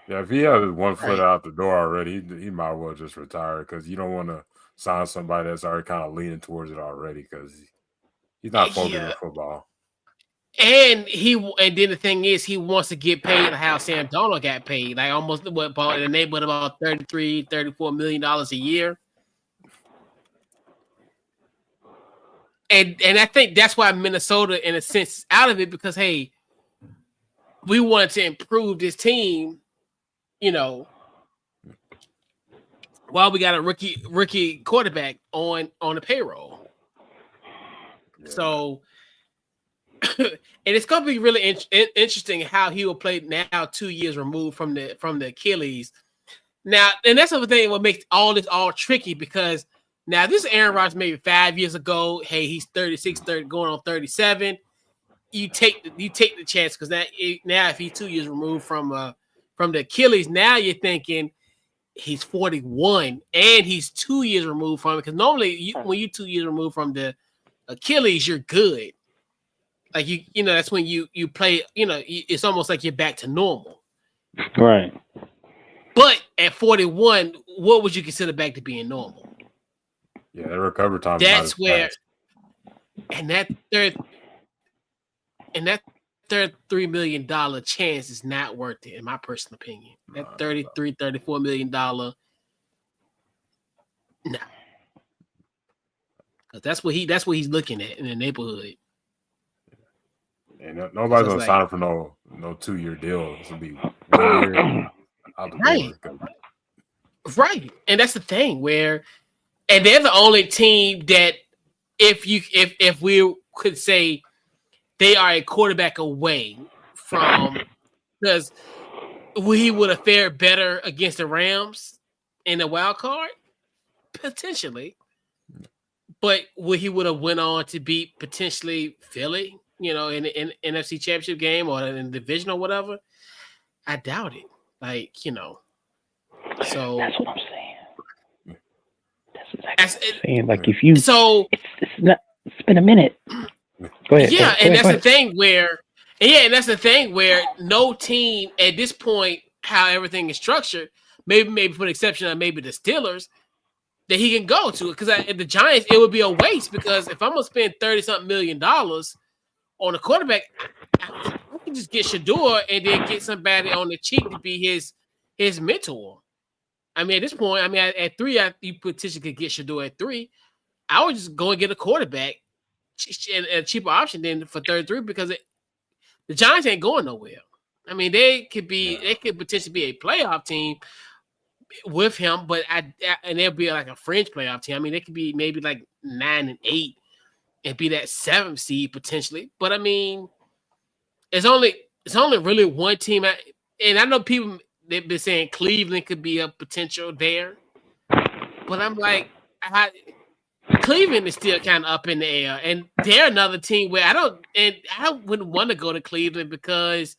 Speaker 3: Yeah, if he has one foot out the door already, he might well just retire, because you don't want to sign somebody that's already kind of leaning towards it already, because he's not focused on football. And
Speaker 1: then the thing is, he wants to get paid like how Sam Darnold got paid, like almost in the neighborhood about $33-34 million a year. And I think that's why Minnesota, in a sense, is out of it, because, hey, we wanted to improve this team, while we got a rookie quarterback on the payroll. Yeah. So, and it's going to be really interesting how he will play now, 2 years removed from the Achilles. Now, and that's the thing what makes all this all tricky, because now this is Aaron Rodgers maybe 5 years ago. Hey, he's 36, going on 37. You take the chance, because now if he's 2 years removed from the Achilles, now you're thinking he's 41 and he's 2 years removed from it. Because normally when you're 2 years removed from the Achilles, you're good. Like that's when you play. It's almost like you're back to normal.
Speaker 2: Right.
Speaker 1: But at 41, what would you consider back to being normal?
Speaker 3: Yeah, the recovery time.
Speaker 1: That's where, and that $33 million chance is not worth it, in my personal opinion. That $34 million, no. That's what he's looking at in the neighborhood.
Speaker 3: And nobody's gonna sign up for no 2-year deal. It's gonna be 1 year out the door.
Speaker 1: Right. And that's the thing, and they're the only team that if could say they are a quarterback away from, because he would have fared better against the Rams in the wild card, potentially. But he would have went on to beat potentially Philly, in the NFC Championship game or in the division or whatever? I doubt it. So
Speaker 2: that's what I'm saying. That's exactly what I'm saying. Like if you, it's been a minute. Go ahead.
Speaker 1: Yeah, and that's the thing where, no team at this point, how everything is structured, maybe for the exception of maybe the Steelers, that he can go to. Because at the Giants, it would be a waste, because if I'm gonna spend $30-something million on a quarterback, I can just get Shador and then get somebody on the cheap to be his mentor. I mean, at this point, at 3, you potentially could get Shador at 3. I would just go and get a quarterback and a cheaper option than for 33, because the Giants ain't going nowhere. I mean, they could potentially be a playoff team with him, but and they'll be like a fringe playoff team. I mean, they could be maybe like 9-8 and be that 7th seed potentially. But I mean, it's only really one team, and I know people they've been saying Cleveland could be a potential there, but I'm like, Cleveland is still kind of up in the air, and they're another team where I wouldn't want to go to Cleveland, because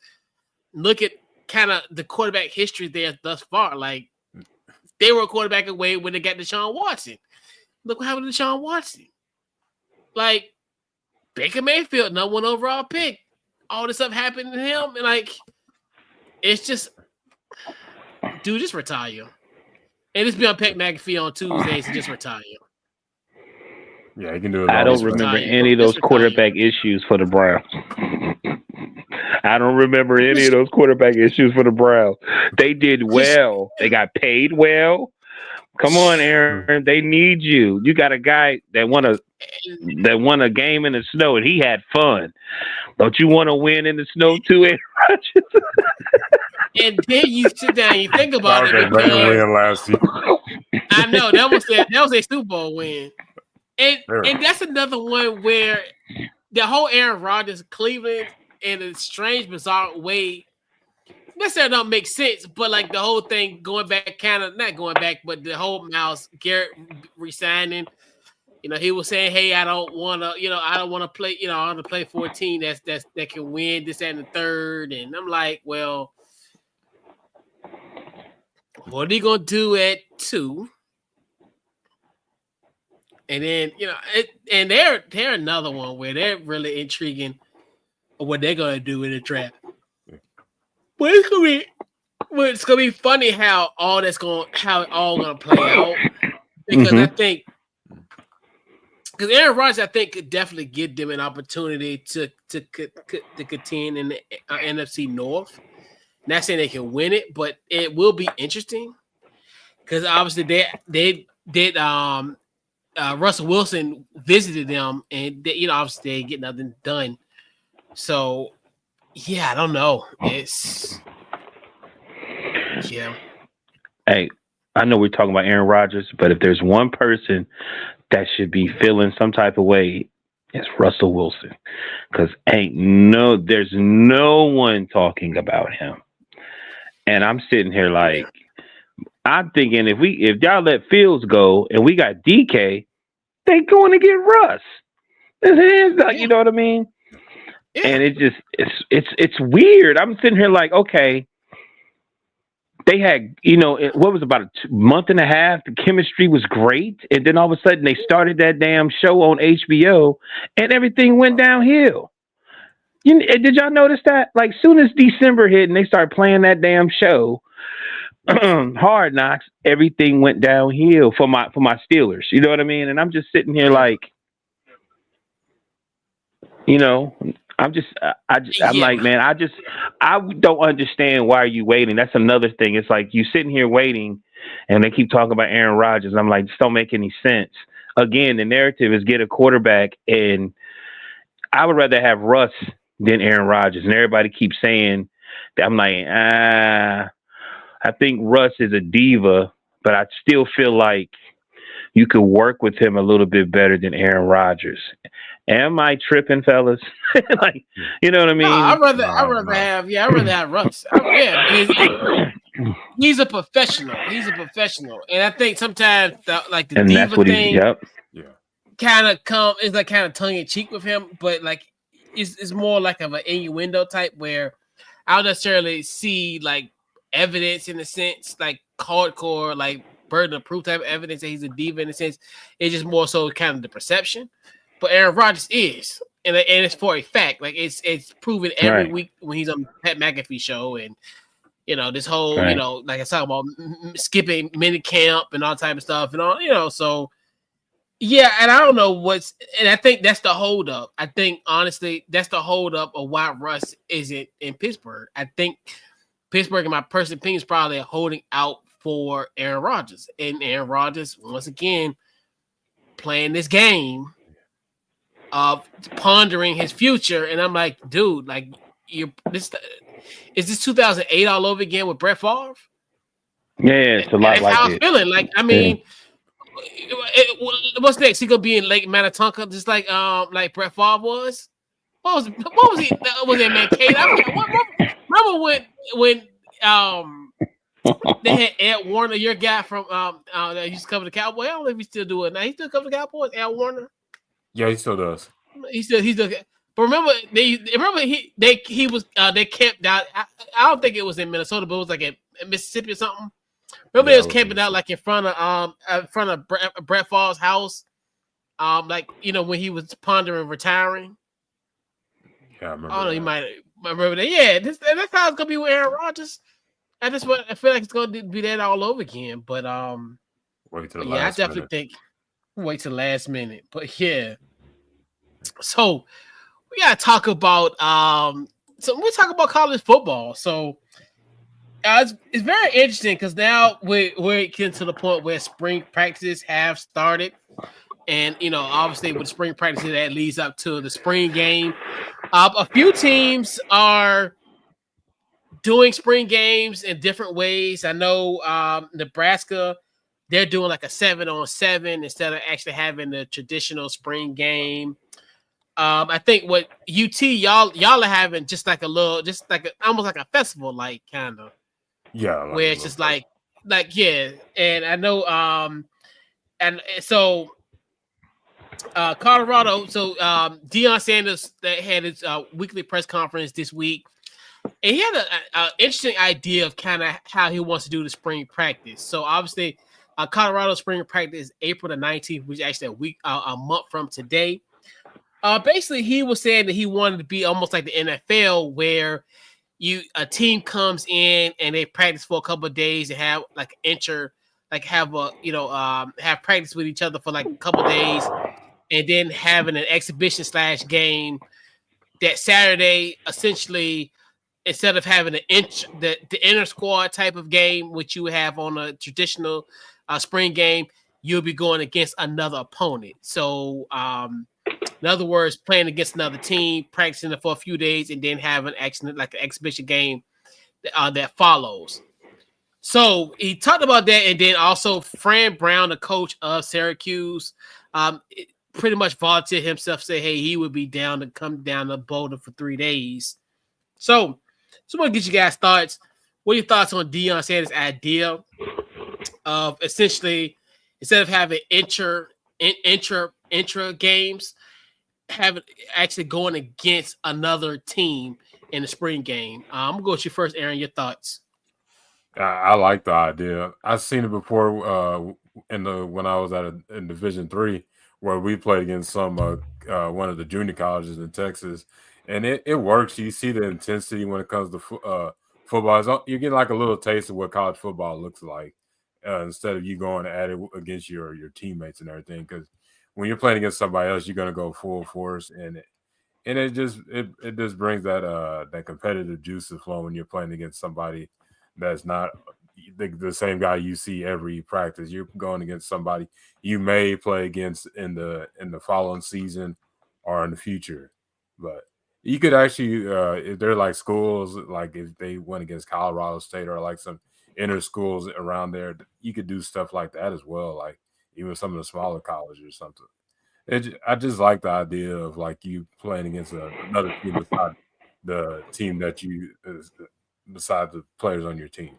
Speaker 1: look at kind of the quarterback history there thus far. Like, they were a quarterback away when they got Deshaun Watson. Look what happened to Deshaun Watson. Like, Baker Mayfield, #1 overall pick. All this stuff happened to him, and like, it's just, dude, just retire. And just be on Pat McAfee on Tuesdays and just retire.
Speaker 3: Yeah, he can do it.
Speaker 2: I don't remember any of those quarterback issues for the Browns. I don't remember any of those quarterback issues for the Browns. They did well. They got paid well. Come on, Aaron. They need you. You got a guy that won a game in the snow, and he had fun. Don't you want to win in the snow too, Aaron Rodgers?
Speaker 1: And then you sit down and you think about it.
Speaker 3: Because win last year.
Speaker 1: I know that was a Super Bowl win. And that's another one where the whole Aaron Rodgers Cleveland in a strange, bizarre way necessarily don't make sense, but like the whole thing going back, kind of not going back, but the whole Myles Garrett resigning. He was saying, "Hey, I don't want to play. I want to play for a team that can win this and the third." And I'm like, well, what are you gonna do at 2? And then and they're another one where they're really intriguing what they're gonna do in the draft. But it's gonna be funny how all gonna play out, because I think because Aaron Rodgers, I think, could definitely give them an opportunity to contend in the NFC North. Not saying they can win it, but it will be interesting, because obviously they did Russell Wilson visited them, and obviously they get nothing done. So yeah, I don't know.
Speaker 2: Hey, I know we're talking about Aaron Rodgers, but if there's one person that should be feeling some type of way, it's Russell Wilson, because there's no one talking about him, and I'm sitting here like, I'm thinking if y'all let Fields go and we got DK, they going to get Russ. His hands up, you know what I mean? Yeah. And it's weird. I'm sitting here like, okay, they had, what was about a month and a half, the chemistry was great, and then all of a sudden they started that damn show on HBO, and everything went downhill. Did y'all notice that? Like, soon as December hit and they started playing that damn show, Hard Knocks, everything went downhill for my Steelers. You know what I mean? And I'm just sitting here like, I'm like, man, I don't understand why are you waiting. That's another thing. It's like you sitting here waiting, and they keep talking about Aaron Rodgers. I'm like, this don't make any sense. Again, the narrative is get a quarterback, and I would rather have Russ than Aaron Rodgers. And everybody keeps saying that. I'm like, I think Russ is a diva, but I still feel like you could work with him a little bit better than Aaron Rodgers. Am I tripping, fellas? Like, you know what I
Speaker 1: No,
Speaker 2: mean?
Speaker 1: I'd rather have Russ. He's a professional. He's a professional, and I think sometimes the
Speaker 2: And that's
Speaker 1: diva
Speaker 2: what he's.
Speaker 1: thing
Speaker 2: Yep.
Speaker 3: Yeah.
Speaker 1: kind of is like kind of tongue in cheek with him, but like it's more like of an innuendo type where I don't necessarily see like evidence in a sense, like hardcore, like burden of proof type of evidence that he's a diva in a sense. It's just more so kind of the perception. But Aaron Rodgers is, and it's for a fact. Like it's proven every week when he's on Pat McAfee show, and this whole like I talk about skipping mini camp and all type of stuff and all so. Yeah, and I don't know and I think that's the holdup. I think honestly, that's the holdup of why Russ isn't in Pittsburgh. I think Pittsburgh, in my personal opinion, is probably holding out for Aaron Rodgers, and Aaron Rodgers once again playing this game of pondering his future. And I'm like, dude, like is this 2008 all over again with Brett Favre?
Speaker 2: Yeah, it's a lot like
Speaker 1: how
Speaker 2: it.
Speaker 1: I'm feeling. Like, I mean. What's next? He gonna be in Lake Minnetonka, just like Brett Favre was. What was he? Was it Mankato? Remember when they had Ed Warner, your guy from that used to cover the Cowboys. I don't know if he still do it now. He still cover the Cowboys. Ed Warner.
Speaker 3: Yeah, he still does.
Speaker 1: He still. But remember he was they camped out. I don't think it was in Minnesota, but it was like in Mississippi or something. Remember, they was camping out like in front of Brett Favre's house, like when he was pondering retiring.
Speaker 3: Yeah, I remember.
Speaker 1: Oh no, you might remember that. Yeah, that's how it's gonna be with Aaron Rodgers. I feel like it's gonna be that all over again. But
Speaker 3: wait till the
Speaker 1: I definitely
Speaker 3: minute.
Speaker 1: think wait till the last minute. But yeah, so we gotta talk about so we talk about college football. So. It's very interesting because now we're getting to the point where spring practices have started, and obviously with spring practices that leads up to the spring game. A few teams are doing spring games in different ways. I know Nebraska, they're doing like a 7-on-7 instead of actually having the traditional spring game. I think what UT y'all are having just like almost like a festival, like kind of.
Speaker 3: Yeah,
Speaker 1: where it's just like and I know and so Colorado, so Deion Sanders that had his weekly press conference this week, and he had an interesting idea of kind of how he wants to do the spring practice. So obviously Colorado spring practice is April the 19th, which is actually a month from today. Basically he was saying that he wanted to be almost like the NFL where a team comes in and they practice for a couple of days and have have practice with each other for like a couple of days, and then having an exhibition / game that Saturday, essentially, instead of having the inner squad type of game, which you have on a traditional spring game, you'll be going against another opponent. So, in other words, playing against another team, practicing it for a few days, and then having an exhibition game that follows. So he talked about that, and then also Fran Brown, the coach of Syracuse, pretty much volunteered himself, say, hey, he would be down to come down to Boulder for 3 days. So I want to get you guys' thoughts. What are your thoughts on Deion Sanders' idea of essentially, instead of having intra games, actually going against another team in the spring game? I'm gonna go with you first, Aaron. Your thoughts?
Speaker 3: I like the idea. I've seen it before when I was in Division III, where we played against one of the junior colleges in Texas, and it works. You see the intensity when it comes to football. You get like a little taste of what college football looks like instead of you going at it against your teammates and everything. Because when you're playing against somebody else, you're going to go full force, and it just brings that competitive juice to flow when you're playing against somebody that's not the same guy you see every practice. You're going against somebody you may play against in the following season or in the future. But you could actually, if they're like schools, like if they went against Colorado State or like some inner schools around there, you could do stuff like that as well. Like even some of the smaller colleges or something. I just like the idea of like you playing against another team beside the team that you beside the players on your team.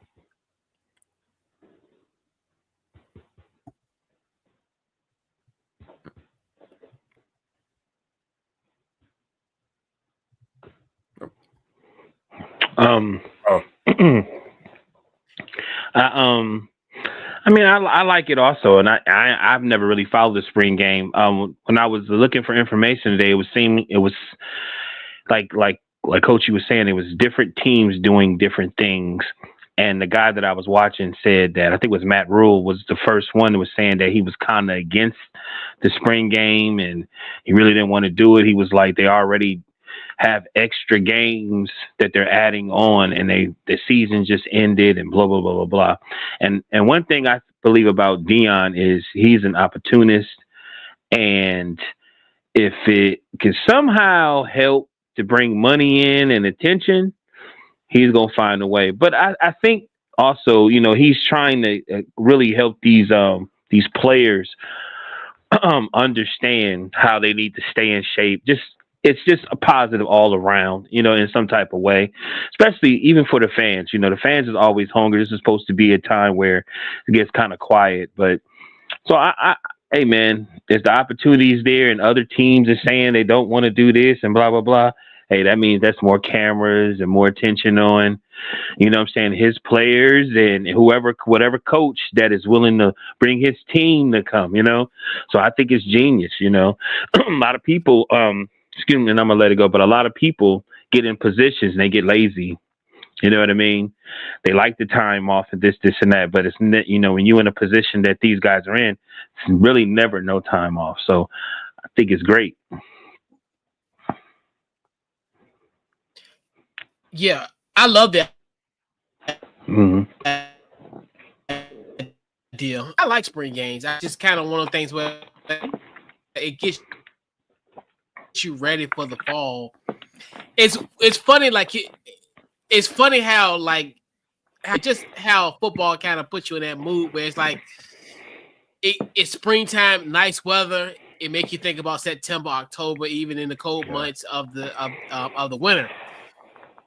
Speaker 2: Oh. I mean, I like it also, and I've never really followed the spring game. When I was looking for information today, it was like Coach you was saying, it was different teams doing different things. And the guy that I was watching said that, I think it was Matt Rule, was the first one that was saying that he was kind of against the spring game and he really didn't want to do it. He was like, they already have extra games that they're adding on, and the season just ended and blah blah blah blah blah. And one thing I believe about Deion is he's an opportunist, and if it can somehow help to bring money in and attention, he's gonna find a way. But I think also, he's trying to really help these players understand how they need to stay in shape. It's just a positive all around, in some type of way, especially even for the fans. The fans is always hungry. This is supposed to be a time where it gets kind of quiet. But so hey man, if the opportunities there and other teams are saying they don't want to do this and blah, blah, blah, hey, that means that's more cameras and more attention on, his players and whatever coach that is willing to bring his team to come, So I think it's genius, a lot of people, excuse me, and I'm gonna let it go, but a lot of people get in positions and they get lazy. You know what I mean? They like the time off and this and that, but it's when you're in a position that these guys are in, it's really never no time off. So I think it's great.
Speaker 1: Yeah, I love that deal. I like spring games. I just kind of one of the things where it gets you ready for the fall. It's funny, it's funny how how football kind of puts you in that mood where it's like it's springtime, nice weather. It makes you think about September, October, even in the cold months of the winter.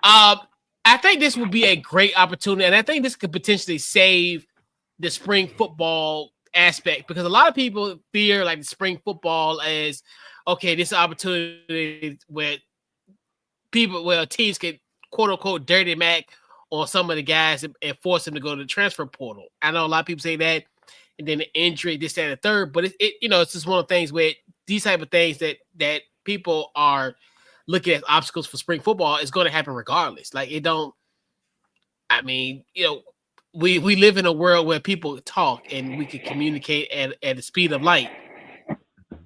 Speaker 1: I think this would be a great opportunity, and I think this could potentially save the spring football aspect, because a lot of people fear like the spring football as, okay, this opportunity where teams can quote unquote dirty Mac on some of the guys and force them to go to the transfer portal. I know a lot of people say that, and then the injury, this, that, and the third, but it's just one of the things where these type of things that people are looking at obstacles for spring football is going to happen regardless. Like we live in a world where people talk and we can communicate at the speed of light.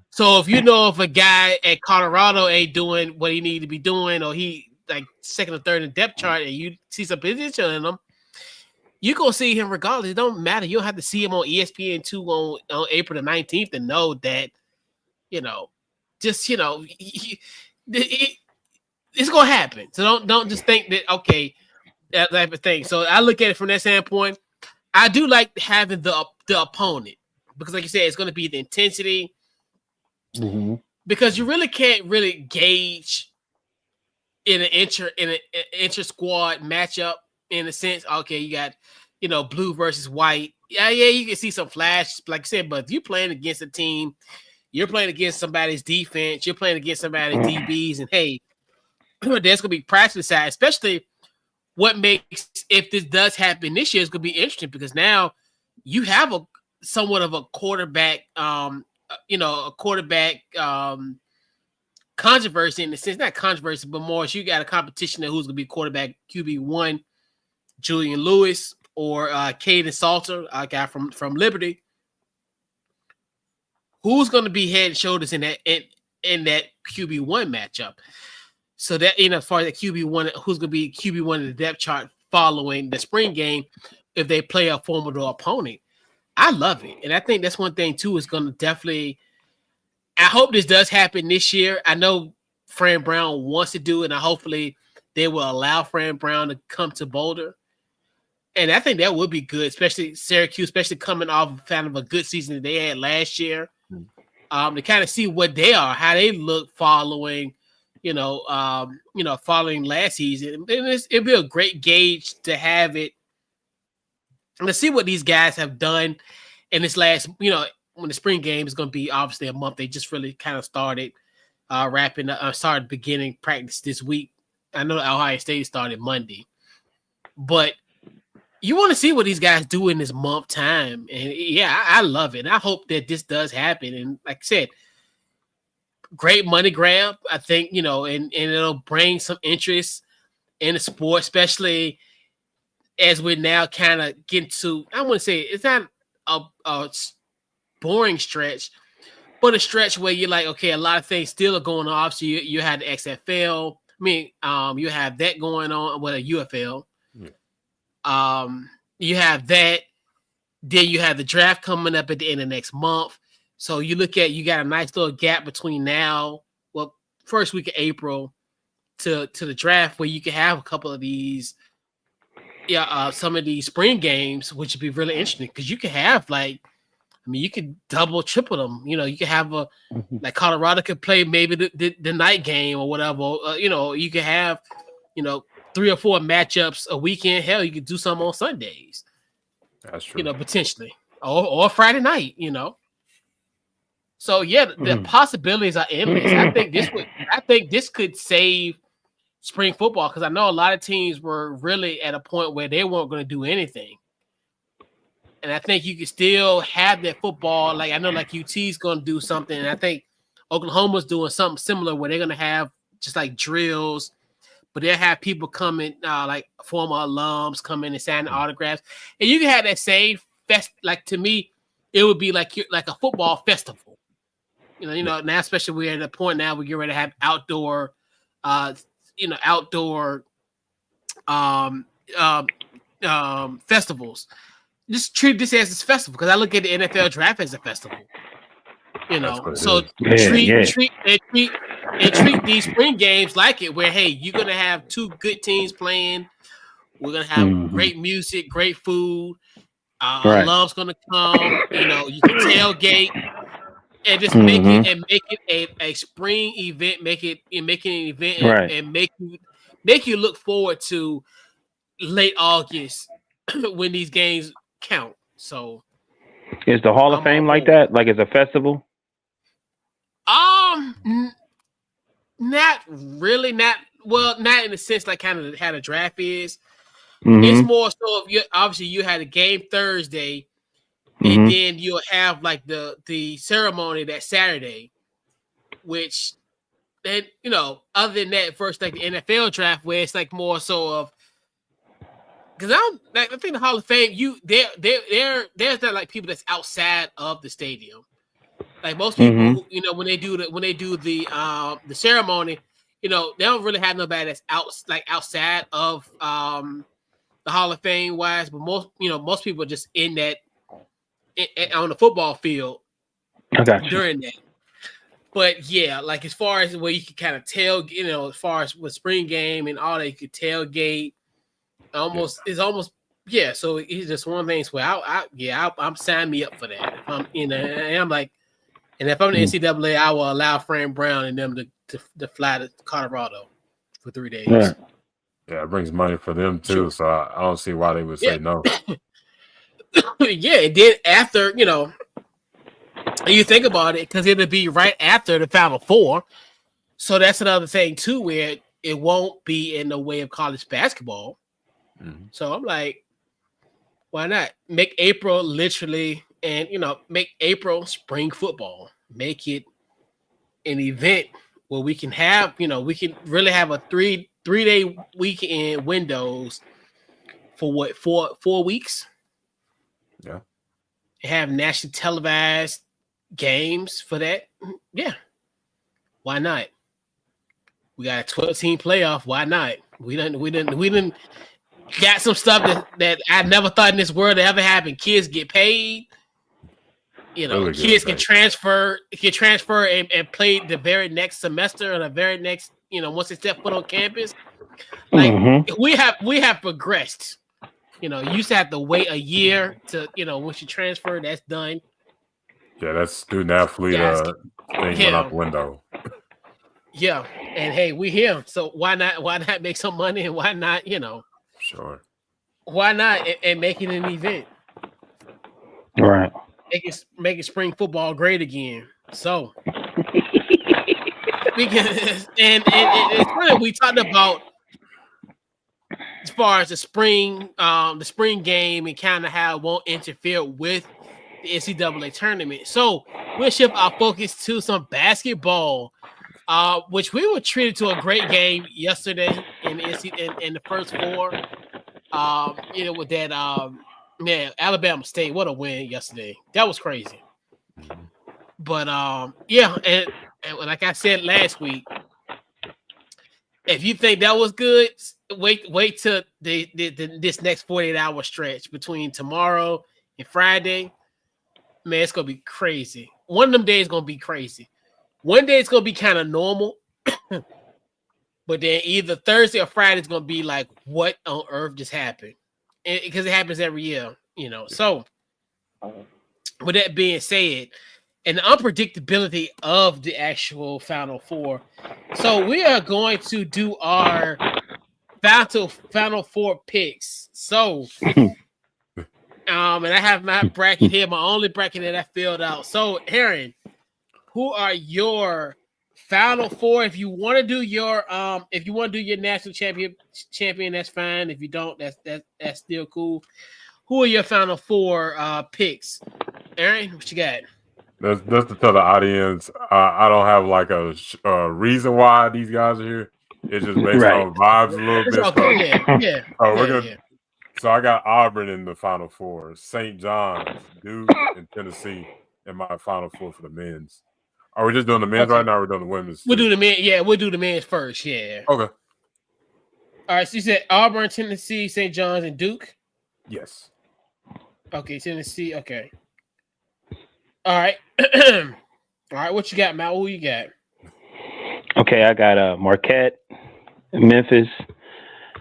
Speaker 1: So if a guy at Colorado ain't doing what he need to be doing, or he like second or third in the depth chart, and you see some potential in him, you're going to see him regardless. It don't matter. You don't have to see him on ESPN2 on April the 19th to know that, it's going to happen. So don't just think that, okay, that type of thing. So I look at it from that standpoint. I do like having the opponent, because like you said, it's going to be the intensity, because you really can't really gauge in an inter squad matchup in a sense. Okay, you got, blue versus white. Yeah, you can see some flash, like I said, but if you're playing against a team, you're playing against somebody's defense, you're playing against somebody's DBs, and hey, there's going to be practice side, especially what makes, if this does happen this year, it's going to be interesting, because now you have somewhat of a quarterback, controversy, in the sense, not controversy, but more, so you got a competition of who's going to be quarterback QB1, Julian Lewis or Caden Salter, a guy from Liberty. Who's going to be head and shoulders in that QB1 matchup? So that, as far as the QB1, who's going to be QB1 in the depth chart following the spring game, if they play a formidable opponent. I love it. And I think that's one thing too, is going to definitely, I hope this does happen this year. I know Fran Brown wants to do it, and hopefully they will allow Fran Brown to come to Boulder. And I think that would be good, especially Syracuse, especially coming off kind of a good season that they had last year. To kind of see what they are, how they look following, following last season. And it'd be a great gauge to have it. Let's see what these guys have done in this last, when the spring game is going to be obviously a month. They just really kind of started started beginning practice this week. I know Ohio State started Monday, but you want to see what these guys do in this month time. And yeah, I love it. And I hope that this does happen. And like I said, great money grab, I think, and it'll bring some interest in the sport, especially as we're now kind of getting to, I want to say it's not a boring stretch, but a stretch where you're like, okay, a lot of things still are going on. Obviously, you had the XFL. You have that going on with a UFL. You have that. Then you have the draft coming up at the end of next month. So you got a nice little gap between now, first week of April to the draft, where you can have a couple of these, some of these spring games, which would be really interesting because you could have you could double, triple them. You could have like Colorado could play maybe the night game or whatever. You could have, 3 or 4 matchups a weekend. Hell, you could do some on Sundays.
Speaker 3: That's true.
Speaker 1: Potentially, or Friday night. So yeah, the possibilities are endless. I think this could save spring football because I know a lot of teams were really at a point where they weren't going to do anything. And I think you could still have that football. Like I know, like UT's going to do something. And I think Oklahoma's doing something similar where they're going to have just like drills, but they'll have people coming, like former alums come in and sign autographs. And you can have that same like to me, it would be like a football festival. Now especially we're at a point now where you're ready to have outdoor, festivals. Just treat this as a festival because I look at the NFL draft as a festival. So treat these spring games like it, where hey, you're gonna have 2 good teams playing. We're gonna have great music, great food. Love's gonna come. You can tailgate and just make it a spring event. Make it an event and make you look forward to late August when these games count. So
Speaker 2: is the Hall of Fame like that? Like it's a festival?
Speaker 1: Not really. Not in the sense like kind of how the draft is. It's more so if obviously you had a game Thursday, and then you'll have like the ceremony that Saturday, which then other than that, first like the NFL draft where it's like more so of. Because I think the Hall of Fame, there's not like people that's outside of the stadium. Like most people, when they do the ceremony, they don't really have nobody that's outside of the Hall of Fame wise. But most people are just in that on the football field during that. But yeah, like as far as where you can kind of tell, as far as with spring game and all that, you could tailgate. It's almost so it's just one of the things where I'm signing me up for that. If I'm and I'm like, and if I'm the NCAA, I will allow Fran Brown and them to fly to Colorado for 3 days.
Speaker 3: Yeah, it brings money for them too. Sure. So I don't see why they would say no.
Speaker 1: And then after you think about it, because it'll be right after the Final Four. So that's another thing too, where it won't be in the way of college basketball. So I'm like, why not make April literally and make April spring football, make it an event where we can have, we can really have a three-day weekend windows for 4 weeks.
Speaker 3: Yeah.
Speaker 1: Have nationally televised games for that. Yeah. Why not? We got a 12-team playoff. Why not? We didn't got some stuff that I never thought in this world that ever happened. Kids get paid. Kids can transfer and play the very next semester or the very next, once they step foot on campus. Like we have progressed You used to have to wait a year to, once you transfer, that's done.
Speaker 3: Yeah, that student athlete thing went out the window.
Speaker 1: Yeah, and hey, we here, so why not? Why not make some money, and why not?
Speaker 3: Sure.
Speaker 1: Why not and make it an event?
Speaker 2: Right.
Speaker 1: Make it spring football great again. So, because and it's funny we talked about as far as the spring game and kind of how it won't interfere with the NCAA tournament. So we'll shift our focus to some basketball, which we were treated to a great game yesterday in the first four. With that Alabama State, what a win yesterday. That was crazy.
Speaker 3: Mm-hmm.
Speaker 1: But and like I said last week, if you think that was good, wait till this next 48-hour stretch between tomorrow and Friday. Man, it's gonna be crazy. One of them days is gonna be crazy. One day it's gonna be kind of normal, but then either Thursday or Friday is gonna be like, what on earth just happened? Because it happens every year, So, with that being said, and the unpredictability of the actual Final Four, so we are going to do our Final Four picks. So, and I have my bracket here, my only bracket that I filled out. So, Aaron, who are your Final Four? If you want to do your national champion, that's fine. If you don't, that's still cool. Who are your Final Four picks? Aaron, what you got?
Speaker 3: That's to tell the audience, I don't have like a reason why these guys are here. It's just based on vibes a little bit.
Speaker 1: Okay,
Speaker 3: So I got Auburn in the Final Four, St. John's, Duke, and Tennessee in my Final Four for the men's. Are we just doing the men's right now, or are we doing the women's?
Speaker 1: We'll do the men. Yeah, we'll do the men's first. Yeah.
Speaker 3: Okay.
Speaker 1: All right. So you said Auburn, Tennessee, St. John's, and Duke.
Speaker 3: Yes.
Speaker 1: Okay, Tennessee. Okay. All right. All right. What you got, Matt? Who you got?
Speaker 2: Okay, I got Marquette, Memphis,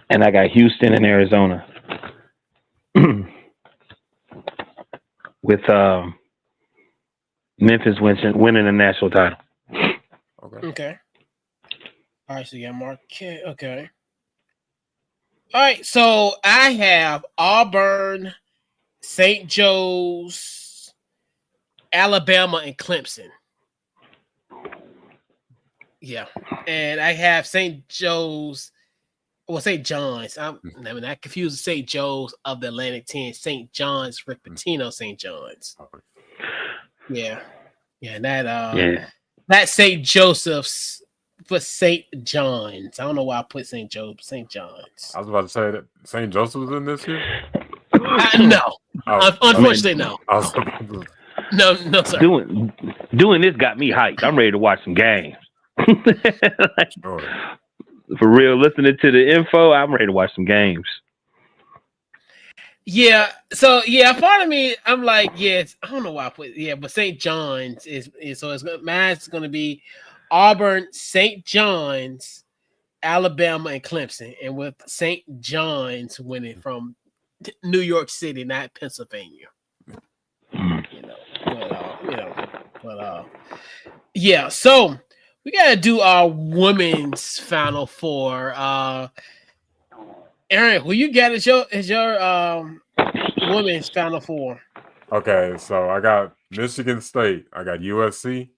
Speaker 2: and I got Houston and Arizona. With Memphis winning the national title.
Speaker 1: Okay. All right, so you got Marquette. Okay. All right, so I have Auburn, St. Joe's, Alabama, and Clemson. Yeah, and I have St. Joe's. Well, St. John's. I confused St. Joe's of the Atlantic 10. St. John's, Rick Pitino, St. John's. Yeah, not St. Joseph's, but St. John's. I don't know why I put St. Joe's, St. John's.
Speaker 3: I was about to say that St. Joseph was in this here.
Speaker 1: No, unfortunately, no. No, sir.
Speaker 2: Doing this got me hyped. I'm ready to watch some games.
Speaker 3: Sure.
Speaker 2: For real, listening to the info, I'm ready to watch some games.
Speaker 1: Yeah. So part of me, I'm like, yes, I don't know why I put but St. John's is so mine's going to be Auburn, St. John's, Alabama, and Clemson, and with St. John's winning from New York City, not Pennsylvania. Yeah. So we got to do our women's Final Four. Aaron, who you got as your women's Final Four?
Speaker 3: Okay, so I got Michigan State, I got USC,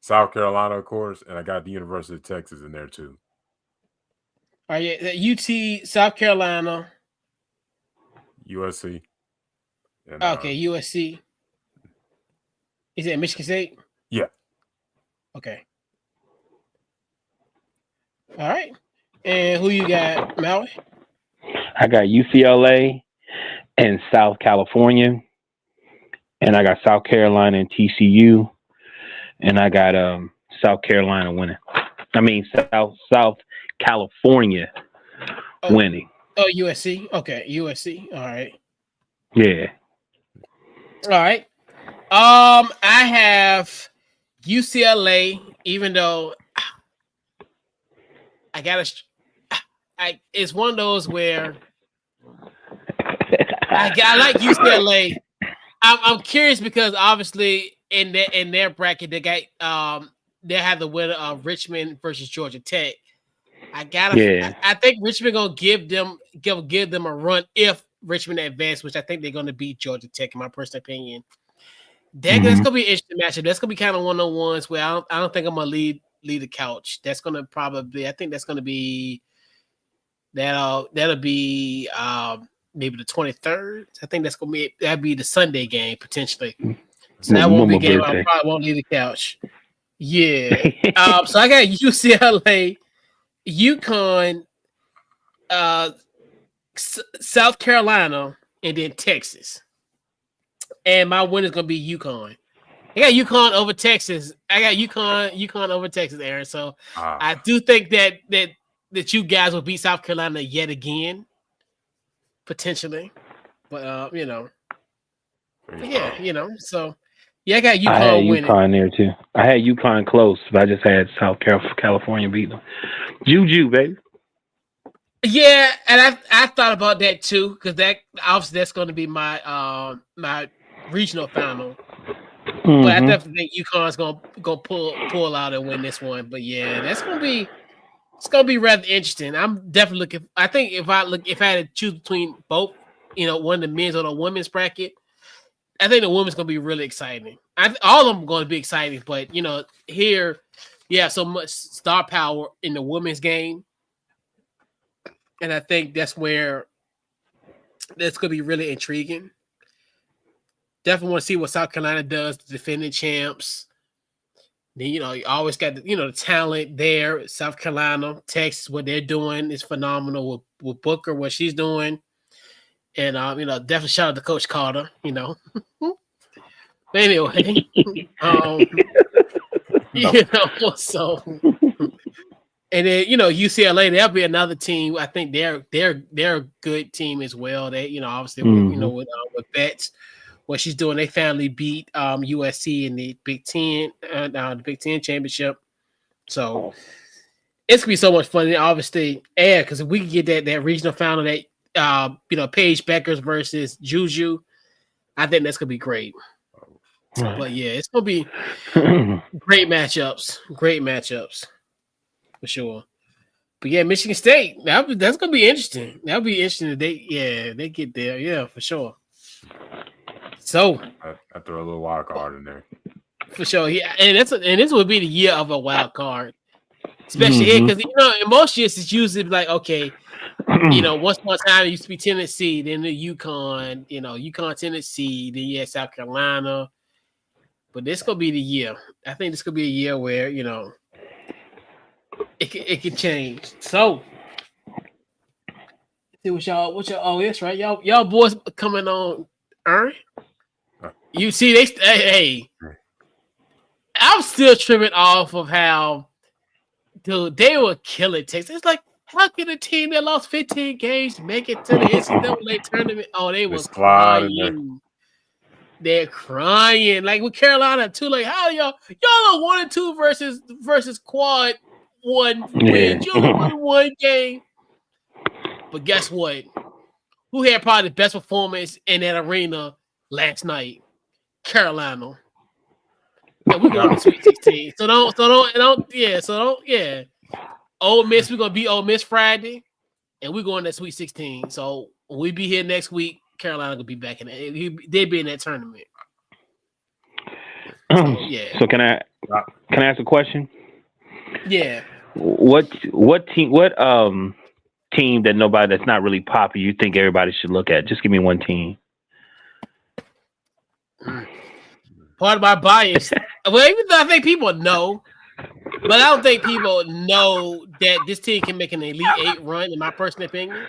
Speaker 3: South Carolina, of course, and I got the University of Texas in there too.
Speaker 1: All right, UT, South Carolina,
Speaker 3: USC. And,
Speaker 1: USC. Is it Michigan State?
Speaker 3: Yeah.
Speaker 1: Okay. All right. And who you got, Maui?
Speaker 2: I got UCLA and South California, and I got South Carolina and TCU, and I got South Carolina winning. I mean South California winning.
Speaker 1: Oh, USC. Okay, USC. All right.
Speaker 2: Yeah.
Speaker 1: All right. I have UCLA, even though it's one of those where I like UCLA. I'm curious because obviously in their bracket they have the winner of Richmond versus Georgia Tech. I think Richmond gonna give them a run if Richmond advance, which I think they're gonna beat Georgia Tech in my personal opinion. That's gonna be an interesting matchup. That's gonna be kind of one-on-ones where I don't think I'm gonna lead the couch. That's gonna probably that'll be maybe the 23rd. I think that'd be the Sunday game potentially. So that won't be a game I probably won't leave the couch. Yeah. So I got UCLA, UConn, South Carolina, and then Texas. And my win is gonna be UConn. I got UConn over Texas. UConn over Texas, Aaron. So I do think that you guys will beat South Carolina yet again, potentially. But so yeah, I got UConn.
Speaker 2: I had
Speaker 1: winning.
Speaker 2: UConn there too. I had UConn close, but I just had South California beat them. Juju, baby.
Speaker 1: Yeah, and I thought about that too because that's going to be my my regional final. Mm-hmm. But I definitely think UConn's gonna pull out and win this one. But yeah, it's gonna be rather interesting. I'm definitely looking. I think if I had to choose between both, one of the men's or the women's bracket, I think the women's gonna be really exciting. All of them are going to be exciting, but here you have so much star power in the women's game, and I think that's where that's gonna be really intriguing. Definitely want to see what South Carolina does, the defending champs. Then, you always got the talent there. South Carolina, Texas, what they're doing is phenomenal with Booker, what she's doing. And, definitely shout out to Coach Carter, But anyway, so. And then, UCLA, there'll be another team. I think they're a good team as well. They, obviously, with Betts. What she's doing, they finally beat USC in the Big Ten, the Big Ten championship. So it's gonna be so much fun. And obviously, because if we can get that regional final, that Paige Beckers versus Juju, I think that's gonna be great. But yeah, it's gonna be great matchups for sure. But yeah, Michigan State, that's gonna be interesting. That'll be interesting if they get there. Yeah, for sure. So
Speaker 3: I throw a little wild card in there
Speaker 1: for sure. Yeah, and this would be the year of a wild card, especially here because in most years it's usually like once upon a time it used to be Tennessee, then the UConn, Tennessee, then you had South Carolina. But this gonna be the year. I think this could be a year where it can change. So see what y'all this right? Y'all boys coming on, Aaron. You see, hey, I'm still tripping off of how, dude, they were killing Texas. It's like, how can a team that lost 15 games make it to the NCAA tournament? Oh, they was crying. They're crying. Like with Carolina too. Like, how y'all are 1-2 versus quad one win. You only won one game. But guess what? Who had probably the best performance in that arena last night? Carolina. And we're going to Sweet 16. So don't. Ole Miss, we're gonna beat Ole Miss Friday, and we're going to Sweet 16. So when we be here next week, Carolina gonna be back in it. They'll be in that tournament. So, yeah.
Speaker 2: So can I ask a question?
Speaker 1: Yeah.
Speaker 2: What team that's not really popular you think everybody should look at? Just give me one team.
Speaker 1: Part of my bias. Well, even though I think people know, but I don't think people know that this team can make an Elite Eight run, in my personal opinion.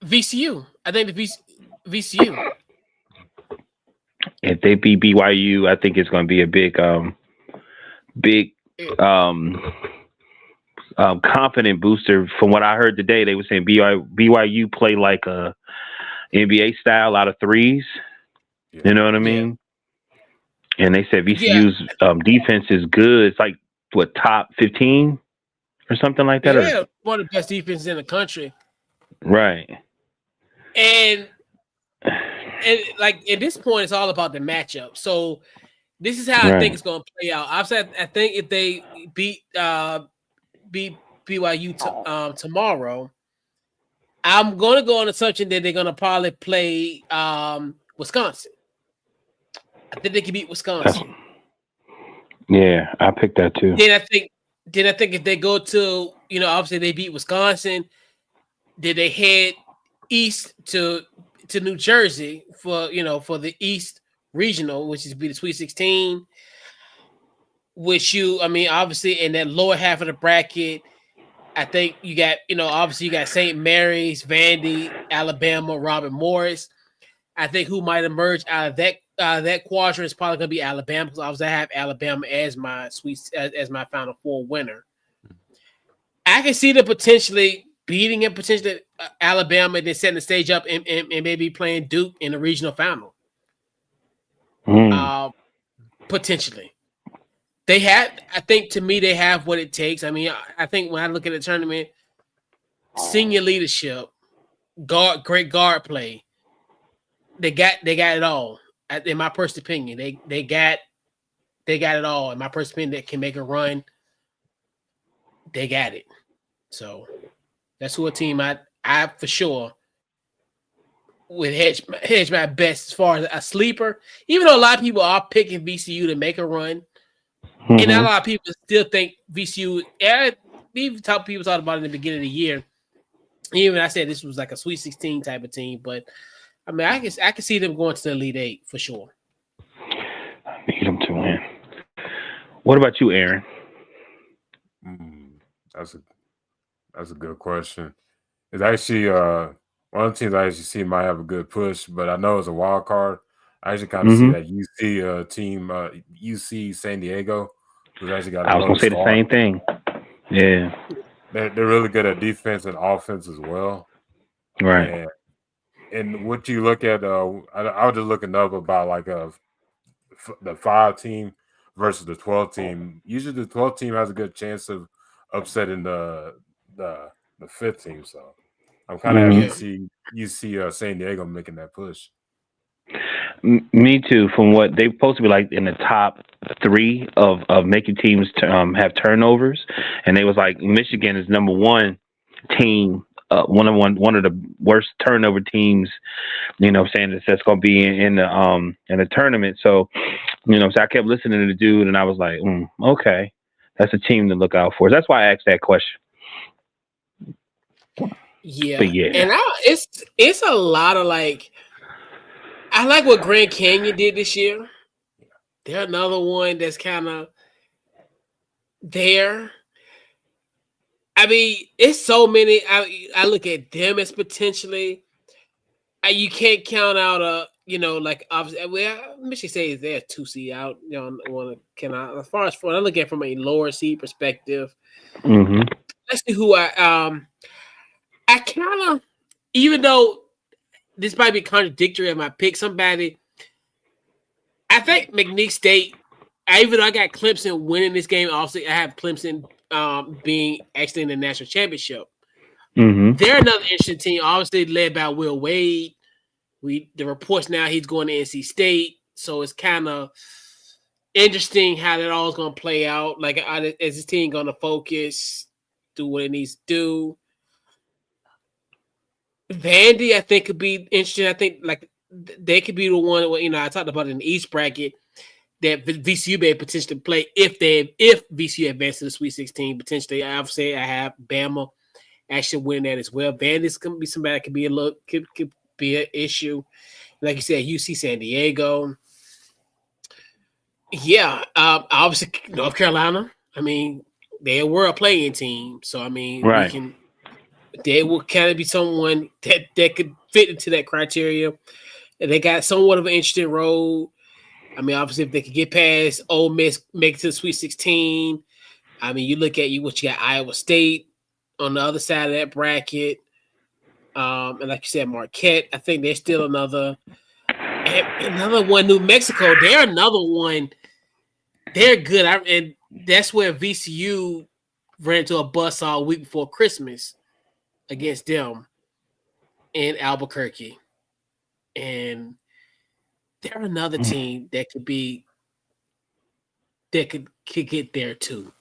Speaker 1: VCU. I think the VCU.
Speaker 2: If they beat BYU, I think it's going to be a big confident booster. From what I heard today, they were saying BYU play like a NBA style out of threes. You know what I mean? Yeah. And they said VCU's defense is good. It's like top 15 or something like that.
Speaker 1: Yeah, one of the best defenses in the country.
Speaker 2: Right.
Speaker 1: And like at this point, it's all about the matchup. So this is how I think it's going to play out. I think if they beat BYU tomorrow, I'm going to go on assumption that they're going to probably play Wisconsin. I think they can beat Wisconsin.
Speaker 2: Yeah, I picked that too.
Speaker 1: Then I think if they go to, obviously they beat Wisconsin, then they head east to New Jersey for the East Regional, which is be the Sweet 16. Which obviously in that lower half of the bracket, I think you got, obviously you got St. Mary's, Vandy, Alabama, Robert Morris. I think who might emerge out of that quadrant is probably going to be Alabama, because obviously I have Alabama as my as my Final Four winner. I can see them potentially beating and potentially Alabama, and then setting the stage up and maybe playing Duke in the regional final. Potentially. They have, I think, to me, they have what it takes. I mean, I think when I look at the tournament, senior leadership, great guard play, they got it all. In my personal opinion, they got it all. In my personal opinion, that can make a run. They got it. So that's who a team I for sure would hedge my best as far as a sleeper. Even though a lot of people are picking VCU to make a run. And a lot of people still think VCU. Even people talked about it in the beginning of the year. Even I said this was like a Sweet 16 type of team, but I mean, I can see them going to the Elite Eight for sure.
Speaker 2: I need them to win. What about you, Aaron?
Speaker 3: That's a good question. It's actually one of the teams I actually see might have a good push, but I know it's a wild card. I actually kind of see that UC team, UC San Diego, who's actually got.
Speaker 2: I was going to say the same thing. Yeah,
Speaker 3: they're really good at defense and offense as well.
Speaker 2: Right.
Speaker 3: And what you look at, I was just looking up about like the 5 team versus the 12 team. Usually the 12 team has a good chance of upsetting the 5th team. So I'm kind of happy to see San Diego making that push.
Speaker 2: Me too. From what they're supposed to be like in the top 3 of making teams have turnovers, and they was like Michigan is number 1 team, one of the worst turnover teams. Saying that's going to be in the tournament. So, so I kept listening to the dude, and I was like, okay, that's a team to look out for. That's why I asked that question.
Speaker 1: Yeah, and it's a lot of like. I like what Grand Canyon did this year. They're another one that's kind of there. I mean, it's so many. I look at them as potentially. You can't count out like obviously. Well, Michigan State is there 2 seed out. As far as when I look at it from a lower seed perspective. Let's see who I kind of, even though. This might be contradictory of my pick. I think McNeese State, even though I got Clemson winning this game, obviously I have Clemson being actually in the national championship. They're another interesting team, obviously led by Will Wade. The reports now he's going to NC State, so it's kind of interesting how that all is going to play out. Like, is this team going to focus, do what it needs to do? Vandy, I think, could be interesting. I think like they could be the one. I talked about it in the East bracket that VCU may potentially play if VCU advances to the Sweet 16. Potentially, obviously, I have Bama actually winning that as well. Vandy's gonna be somebody that could be an issue. Like you said, UC San Diego. Yeah, obviously North Carolina. I mean, they were a playing team, so I mean,
Speaker 2: right.
Speaker 1: They will kind of be someone that could fit into that criteria. And they got somewhat of an interesting road. I mean, obviously, if they could get past Ole Miss, make it to the Sweet 16. I mean, you look at what you got Iowa State on the other side of that bracket. And like you said, Marquette. I think they're still another one. New Mexico, they're another one. They're good. And that's where VCU ran into a bus all week before Christmas. Against them. in Albuquerque, and they're another team that could get there too.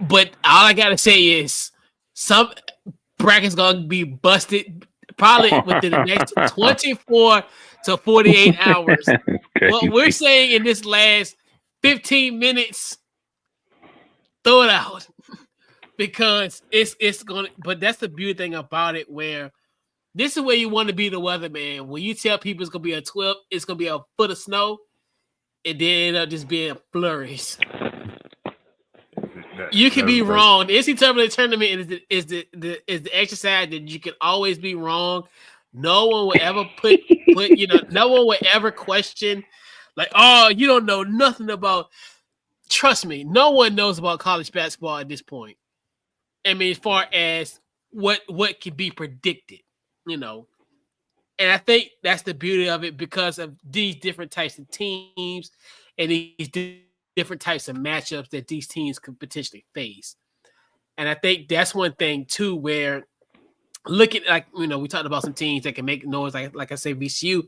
Speaker 1: But all I gotta say is some brackets gonna be busted probably within the next 24 to 48 hours. What we're saying in this last 15 minutes, throw it out. Because it's gonna, but that's the beauty thing about it, where this is where you want to be the weatherman. When you tell people it's gonna be a 12, it's gonna be a foot of snow, and then end up just being flurries. You can be wrong. The NCAA tournament is the exercise that you can always be wrong. No one will ever put no one will ever question, like, oh, you don't know nothing about. Trust me, no one knows about college basketball at this point. I mean, as far as what can be predicted, and I think that's the beauty of it, because of these different types of teams and these different types of matchups that these teams could potentially face. And I think that's one thing too, where look at, like, we talked about some teams that can make noise, like I say, VCU.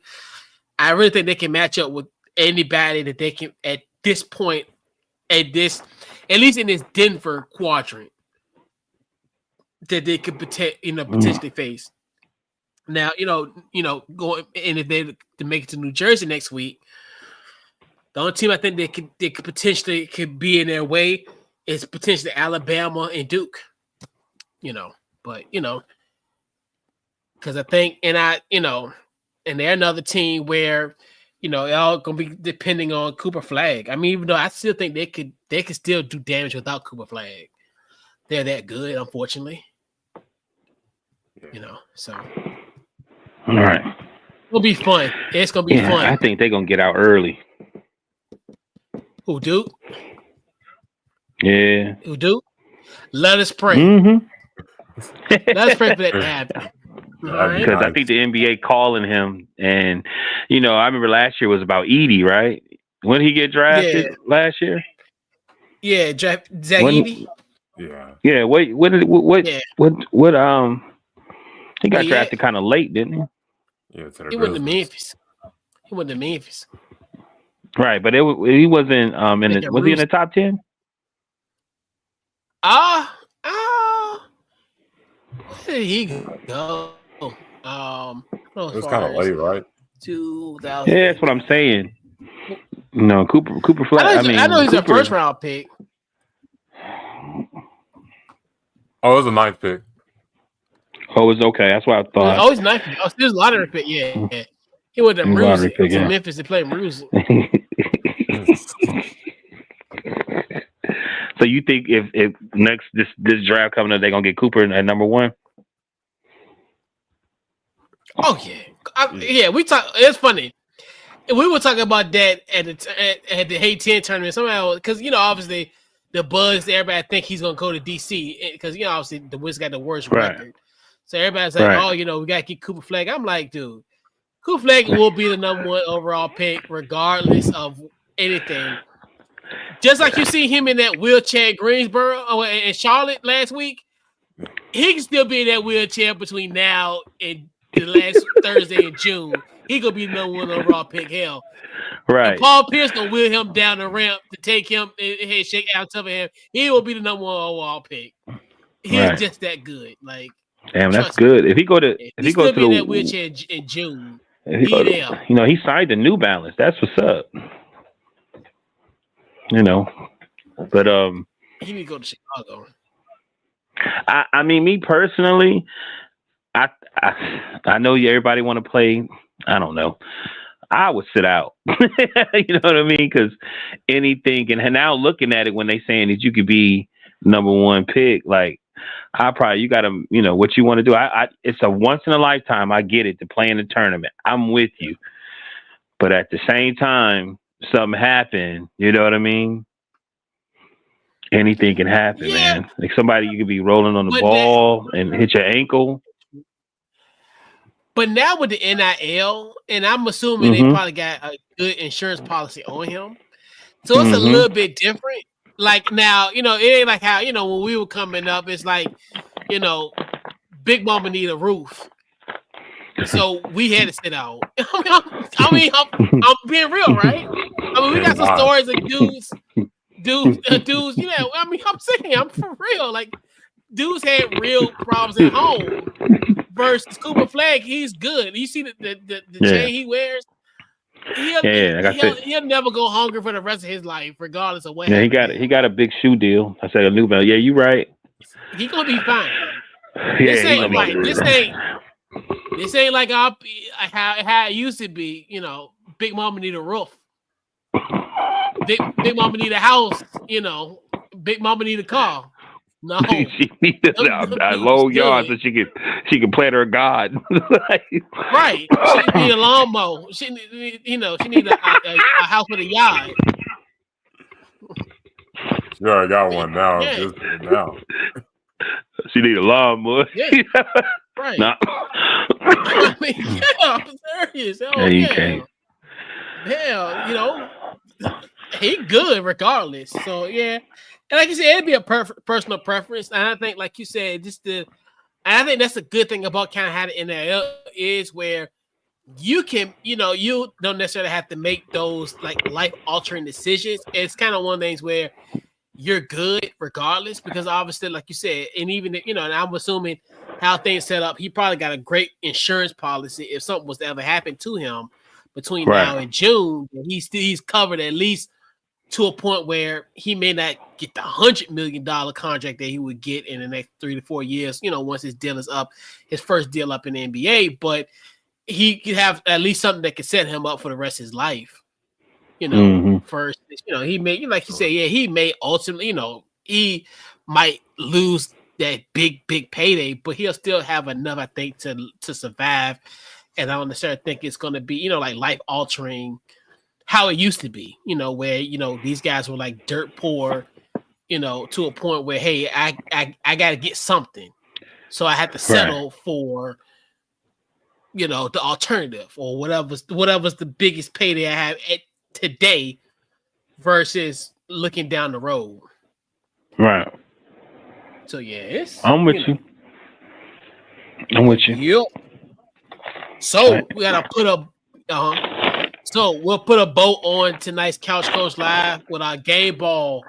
Speaker 1: I really think they can match up with anybody that they can at this point, at least in this Denver quadrant, that they could potentially face. Now, going, and if they to make it to New Jersey next week, the only team I think they could potentially be in their way is potentially Alabama and Duke. But because I think, and they're another team where they're all gonna be depending on Cooper Flag. I mean, even though I still think they could still do damage without Cooper Flag. They're that good, unfortunately. So
Speaker 2: all right,
Speaker 1: it'll be fun. It's gonna be fun.
Speaker 2: I think they're gonna get out early.
Speaker 1: Who do?
Speaker 2: Yeah.
Speaker 1: Who do? Let us pray.
Speaker 2: Mm-hmm.
Speaker 1: Let us pray for that to happen.
Speaker 2: Because I think the NBA calling him, and I remember last year was about Edey, right? When did he get drafted last year?
Speaker 1: Yeah, Zach Edey.
Speaker 3: Yeah.
Speaker 2: Yeah. What? He got drafted kind of late, didn't he?
Speaker 3: Yeah.
Speaker 1: He went to Memphis.
Speaker 2: Right, but he wasn't in the. Was he in the top 10?
Speaker 1: Where did he go? It
Speaker 3: was kind of late, right?
Speaker 1: 2000.
Speaker 2: Yeah, that's what I'm saying. No, Cooper Flag.
Speaker 1: I know he's a first round pick.
Speaker 3: Oh, it was a 9th pick.
Speaker 2: Oh, it was okay. That's what I thought.
Speaker 1: Oh, he's 9th pick. Oh, he was a lottery pick. Yeah. He went to Memphis to play Bruce.
Speaker 2: So you think if next this draft coming up, they're gonna get Cooper at number 1?
Speaker 1: Oh yeah, we talk. It's funny. We were talking about that at the Hey 10 tournament. Somehow, because obviously the buzz, everybody think he's gonna go to DC, because obviously the Wiz got the worst record. So everybody's like, oh, we gotta get Cooper Flag. I'm like, dude, Cooper Flag will be the number 1 overall pick regardless of anything. Just like you see him in that wheelchair at Greensboro and Charlotte last week, he can still be in that wheelchair between now and the last Thursday in June. He gonna be the number 1 overall pick. Hell,
Speaker 2: right?
Speaker 1: And Paul Pierce gonna wheel him down the ramp to take him and shake out of him. He will be the number 1 overall pick. He's just that good. Like,
Speaker 2: damn, that's good. If he go to
Speaker 1: that wheelchair in June,
Speaker 2: he signed a New Balance. That's what's up. But
Speaker 1: he need to go to Chicago.
Speaker 2: I mean, me personally, I know everybody want to play. I don't know. I would sit out. You know what I mean? Because anything, and now looking at it, when they saying that you could be number 1 pick, like, you got to, what you want to do. It's a once in a lifetime. I get it, to play in the tournament. I'm with you. But at the same time, something happened. You know what I mean? Anything can happen, man. Like you could be rolling on the ball and hit your ankle.
Speaker 1: But now with the NIL, and I'm assuming they probably got a good insurance policy on him, so it's a little bit different. Like now, it ain't like how when we were coming up. It's like, Big Mama need a roof. So we had to sit out. I'm being real, right? I mean, we got some stories of dudes. You know, I mean, I'm saying, I'm for real. Like, dudes had real problems at home. Versus Cooper Flag, he's good. You see the chain he wears. He'll never go hungry for the rest of his life, regardless of what.
Speaker 2: Yeah, he got a big shoe deal. I said a new belt. Yeah, you right.
Speaker 1: He gonna be fine.
Speaker 2: Yeah,
Speaker 1: this ain't like this ain't like how it used to be. You know, Big Mama need a roof. Big Mama need a house. You know, Big Mama need a car. No,
Speaker 2: she needs a low yard so she can plant her God.
Speaker 1: Right. She need a lawnmower. She need a house with a yard.
Speaker 3: She already got one now.
Speaker 1: Yeah.
Speaker 3: Just now.
Speaker 2: She need a lawnmower.
Speaker 1: Yeah. Right.
Speaker 2: Nah.
Speaker 1: I mean, yeah, I'm serious. Hell, you know, he good regardless. So yeah. And like you said, it'd be a personal preference. And I think, like you said, I think that's a good thing about kind of how the NIL is, where you can, you know, you don't necessarily have to make those like life-altering decisions. It's kind of one of the things where you're good regardless, because obviously, like you said, and even, you know, and I'm assuming how things set up, he probably got a great insurance policy if something was to ever happen to him between now and June. He's covered at least to a point where he may not get the $100 million contract that he would get in the next 3 to 4 years, you know, once his deal is up, his first deal up in the NBA, but he could have at least something that could set him up for the rest of his life. You know, first, you know, he may, like you said, yeah, he may ultimately, you know, he might lose that big payday, but he'll still have enough, I think, to survive. And I don't necessarily think it's going to be, you know, like life altering how it used to be, you know, where, you know, these guys were like dirt poor, you know, to a point where, hey, I got to get something. So I had to settle for, you know, the alternative or whatever's the biggest payday I have today versus looking down the road.
Speaker 2: Right.
Speaker 1: So yeah,
Speaker 2: I'm with you. I'm with you.
Speaker 1: Yep. So we got to put a So we'll put a bow on tonight's Couch Coach Live with our game ball.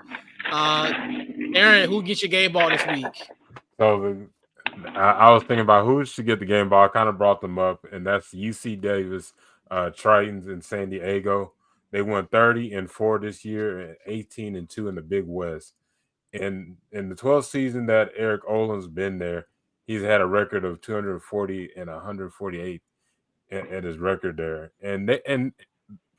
Speaker 1: Aaron, who gets your game ball this week?
Speaker 3: So I was thinking about who should get the game ball. I kind of brought them up, and that's UC Davis, Tritons in San Diego. They won 30-4 this year and 18-2 in the Big West. And in the 12th season that Eric Olin's been there, he's had a record of 240 and 148 at his record there. And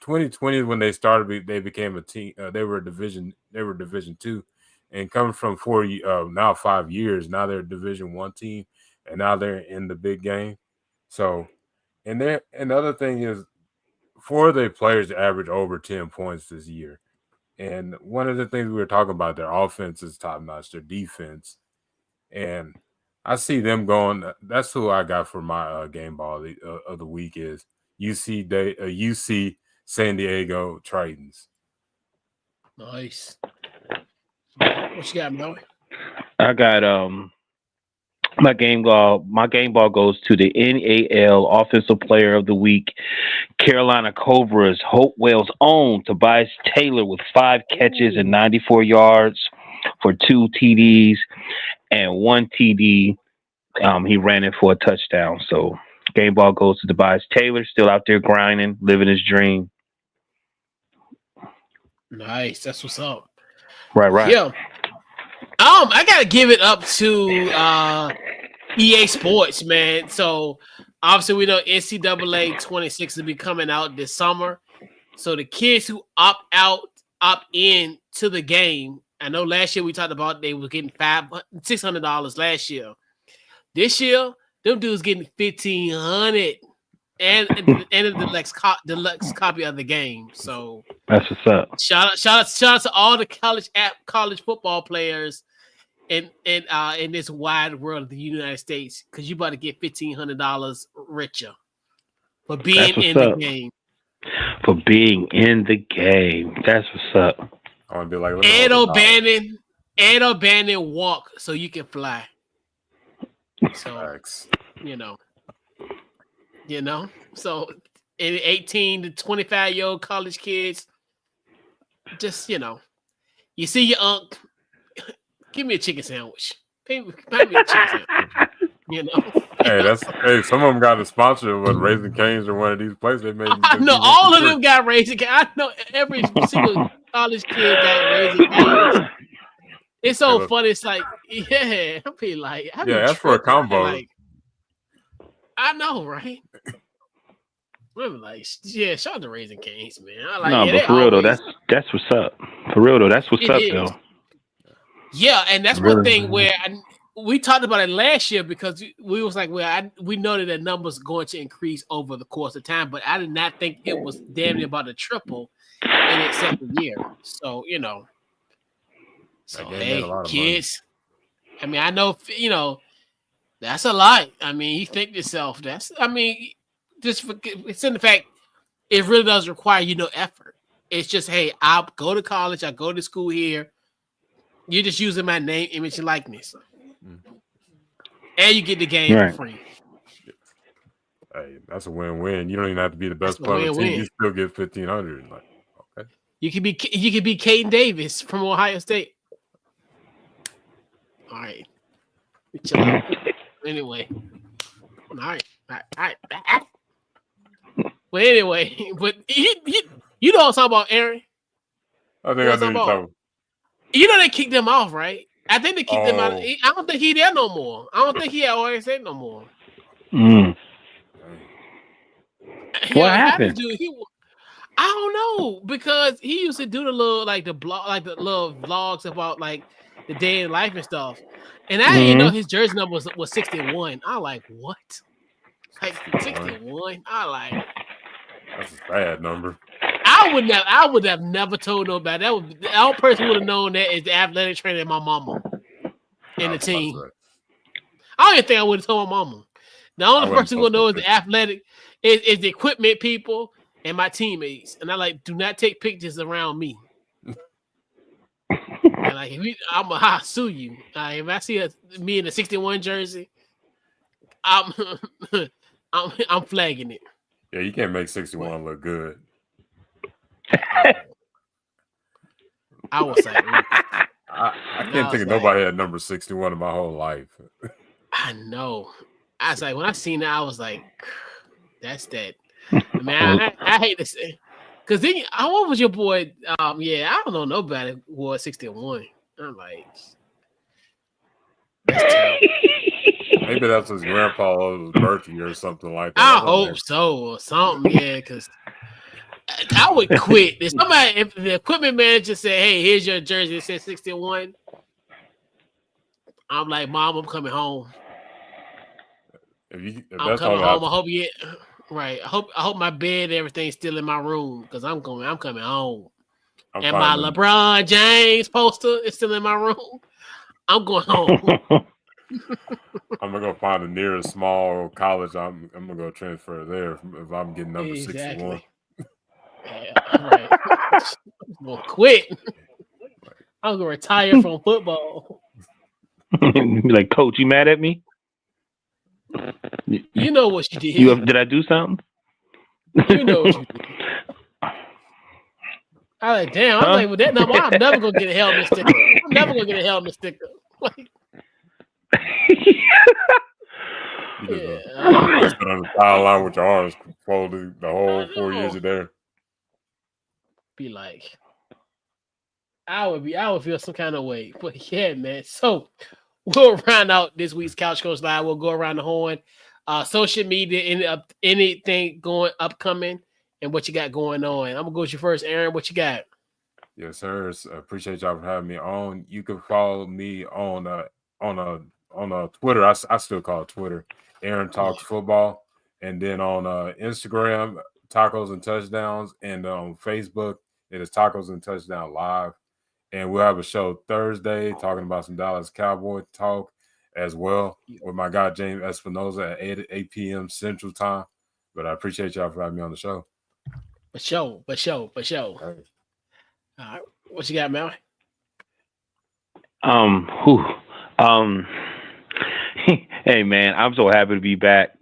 Speaker 3: 2020 when they started, they became a team. They were Division 2, and coming from 5 years, now they're a Division 1 team, and now they're in the big game. So, and the other thing is, 4 of their players average over 10 points this year. And one of the things we were talking about, their offense is top notch, their defense, and I see them going. That's who I got for my game ball of the week is UC San Diego Tritons.
Speaker 1: Nice. What you got, Mel?
Speaker 2: I got my game ball goes to the NAL Offensive Player of the Week, Carolina Cobras, Hopewell's own Tobias Taylor with 5 catches and 94 yards for 2 TDs and 1 TD. He ran it for a touchdown. So game ball goes to Tobias Taylor, still out there grinding, living his dream.
Speaker 1: Nice. That's what's up.
Speaker 2: Right.
Speaker 1: Yeah. I gotta give it up to EA Sports, man. So obviously we know NCAA 26 will be coming out this summer. So the kids who opt in to the game. I know last year we talked about they were getting $600 last year. This year, them dudes getting $1,500 and the deluxe copy of the game. So
Speaker 2: that's what's up.
Speaker 1: Shout out to all the college football players in this wide world of the United States, because you about to get $1,500 richer for being in the game. For
Speaker 2: being in the game. That's what's up.
Speaker 3: I want to be like
Speaker 1: Ed O'Bannon walk so you can fly. So, so 18 to 25-year-old college kids, just, you see your uncle, give me a chicken sandwich. Pay me a chicken sandwich.
Speaker 3: Hey, some of them got a sponsor with Raising Cane's or one of these places. They made.
Speaker 1: I know all of them got Raising Cane's. I know every single college kid got Raising Cane's. It's so funny. It's like, I'll be like,
Speaker 3: that's for a combo.
Speaker 1: Like, I know, right? I'm like, shout out to Raising Cane's, man. I like,
Speaker 2: but for real though, that's what's up. For real though, that's what's up though.
Speaker 1: Yeah, and that's one thing where we talked about it last year because we was like, we noted that numbers going to increase over the course of time, but I did not think it was damn near about a triple in its second year. So, so hey, kids. I mean, I know, that's a lot. I mean, you think to yourself, it's in the fact it really does require effort. It's just, hey, I'll go to college, I go to school here. You're just using my name, image, and likeness. And you get the game for free.
Speaker 3: Hey, that's a win-win. You don't even have to be the best player on the team. You still get $1,500. Like, okay.
Speaker 1: You could be Caden Davis from Ohio State. All right. Anyway. All right. Well, anyway, but you know what I'm talking about, Aaron?
Speaker 3: I think I know what you're
Speaker 1: You know they kicked them off, right? I think they kicked him out. I don't think he there no more. I don't think he at Ohio State no more.
Speaker 2: What happened?
Speaker 1: I don't know because he used to do the little the little vlogs about like the day in life and stuff. And I didn't know his jersey number was 61. I like what? Like 61? I like
Speaker 3: that's a bad number.
Speaker 1: I would have never told nobody. The only person would have known that is the athletic trainer and my mama and the team. I don't even think I would have told my mama. The only person who would know is the athletic, is the equipment people and my teammates. And I like, do not take pictures around me. And like, I'll sue you. If I see me in a 61 jersey, I'm flagging it.
Speaker 3: Yeah, you can't make 61 look good.
Speaker 1: I was like,
Speaker 3: I can't think of nobody had number 61 in my whole life.
Speaker 1: I know. I was like, when I seen that, I was like, that's that. Man, I hate to say, because then what was your boy? I don't know nobody wore 61. I'm like, that's terrible.
Speaker 3: Maybe that's his grandpa's birthday or something like that.
Speaker 1: I hope so, or something. Yeah, because I would quit. If the equipment manager said, "Hey, here's your jersey," it says 61. I'm like, Mom, I'm coming home.
Speaker 3: If
Speaker 1: I'm coming home. I hope you right. I hope my bed, everything's still in my room because I'm coming home. And my LeBron James poster is still in my room. I'm going home.
Speaker 3: I'm gonna go find the nearest small college. I'm gonna go transfer there if I'm getting number 61.
Speaker 1: Yeah, right. I'm gonna quit. I'm gonna retire from football.
Speaker 2: Be like, Coach, you mad at me?
Speaker 1: You know what you did.
Speaker 2: Did I do something?
Speaker 1: You know what you did. I like, damn. I'm like, with that number, I'm never gonna get a helmet sticker. I'm never gonna get a helmet sticker. Like,
Speaker 3: You just been on the sideline with your arms folded the whole 4 years you're there.
Speaker 1: Be like, I would feel some kind of way. But yeah, man. So we'll round out this week's Couch Coach Live. We'll go around the horn. Social media, anything upcoming, and what you got going on. I'm gonna go with you first, Aaron. What you got?
Speaker 3: Yes, sir. Appreciate y'all for having me on. You can follow me on Twitter. I still call it Twitter. Aaron Talks Football, and then on Instagram, Tacos and Touchdowns, and on Facebook, it is Tacos and Touchdown Live. And we'll have a show Thursday talking about some Dallas Cowboy talk as well with my guy James Espinoza at 8 p.m. Central Time. But I appreciate y'all for having me on the show.
Speaker 1: For sure. All right. What you got, Mel?
Speaker 2: Hey man, I'm so happy to be back.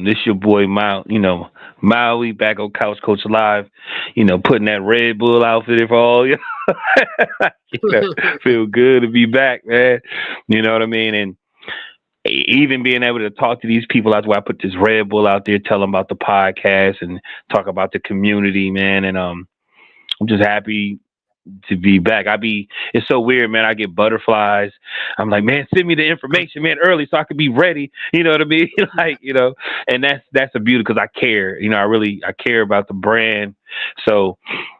Speaker 2: This your boy Maui back on Couch Coach Live, putting that Red Bull outfit in for all you. Feel good to be back, man. You know what I mean? And even being able to talk to these people, that's why I put this Red Bull out there, tell them about the podcast and talk about the community, man. And I'm just happy to be back. It's so weird, man. I get butterflies. I'm like, man, send me the information, man, early so I can be ready. You know what I mean? And that's a beauty because I care. I care about the brand. So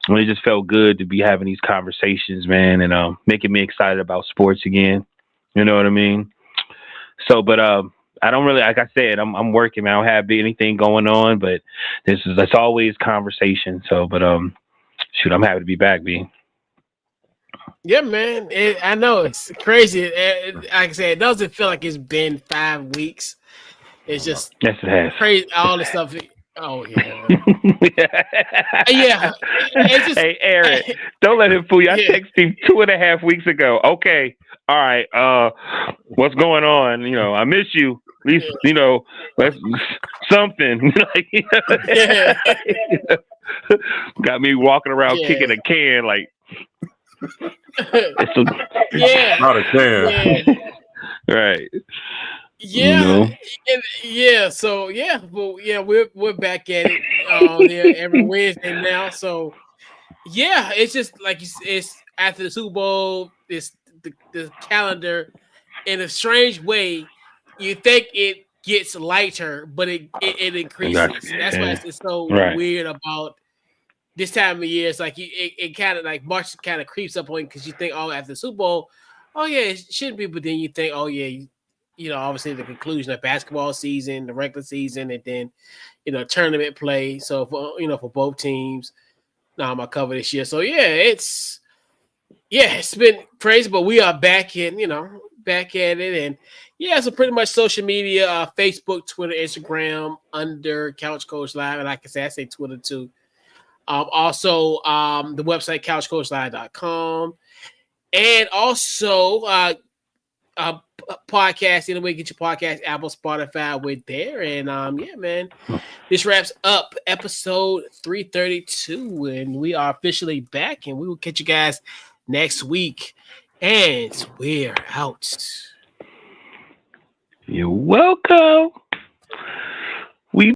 Speaker 2: it just felt good to be having these conversations, man, and making me excited about sports again. You know what I mean? So, but I don't really, like I said, I'm working, man. I don't have anything going on, but that's always conversation. So, but shoot, I'm happy to be back, B.
Speaker 1: Yeah, man. I know it's crazy. Like I said, it doesn't feel like it's been 5 weeks. It's just
Speaker 2: yes, it has.
Speaker 1: Crazy. All the stuff. Oh yeah. Yeah. It's just,
Speaker 2: hey, Aaron, don't let him fool you. I texted him 2.5 weeks ago. Okay, all right. What's going on? I miss you. At least let's something. Got me walking around kicking a can like.
Speaker 1: Yeah.
Speaker 3: Not a can.
Speaker 2: Yeah. Right.
Speaker 1: Yeah. So we're back at it there every Wednesday now. So yeah, it's just like it's after the Super Bowl. It's the calendar in a strange way. You think it gets lighter, but it increases. That's why it's so weird about this time of year. It's like it kind of like March kind of creeps up on you because you think, after the Super Bowl, it should be, but then you think, obviously the conclusion of basketball season, the regular season, and then tournament play. So for both teams, I cover this year. So it's been crazy, but we are back back at it, and so pretty much social media, Facebook, Twitter, Instagram under Couch Coach Live, and like I said, I say Twitter too. Also, the website couchcoachlive.com, and also podcast. Anyway, get your podcast, Apple, Spotify, we're there. And man, this wraps up episode 332, and we are officially back, and we will catch you guys next week. And we're out.
Speaker 2: You're welcome.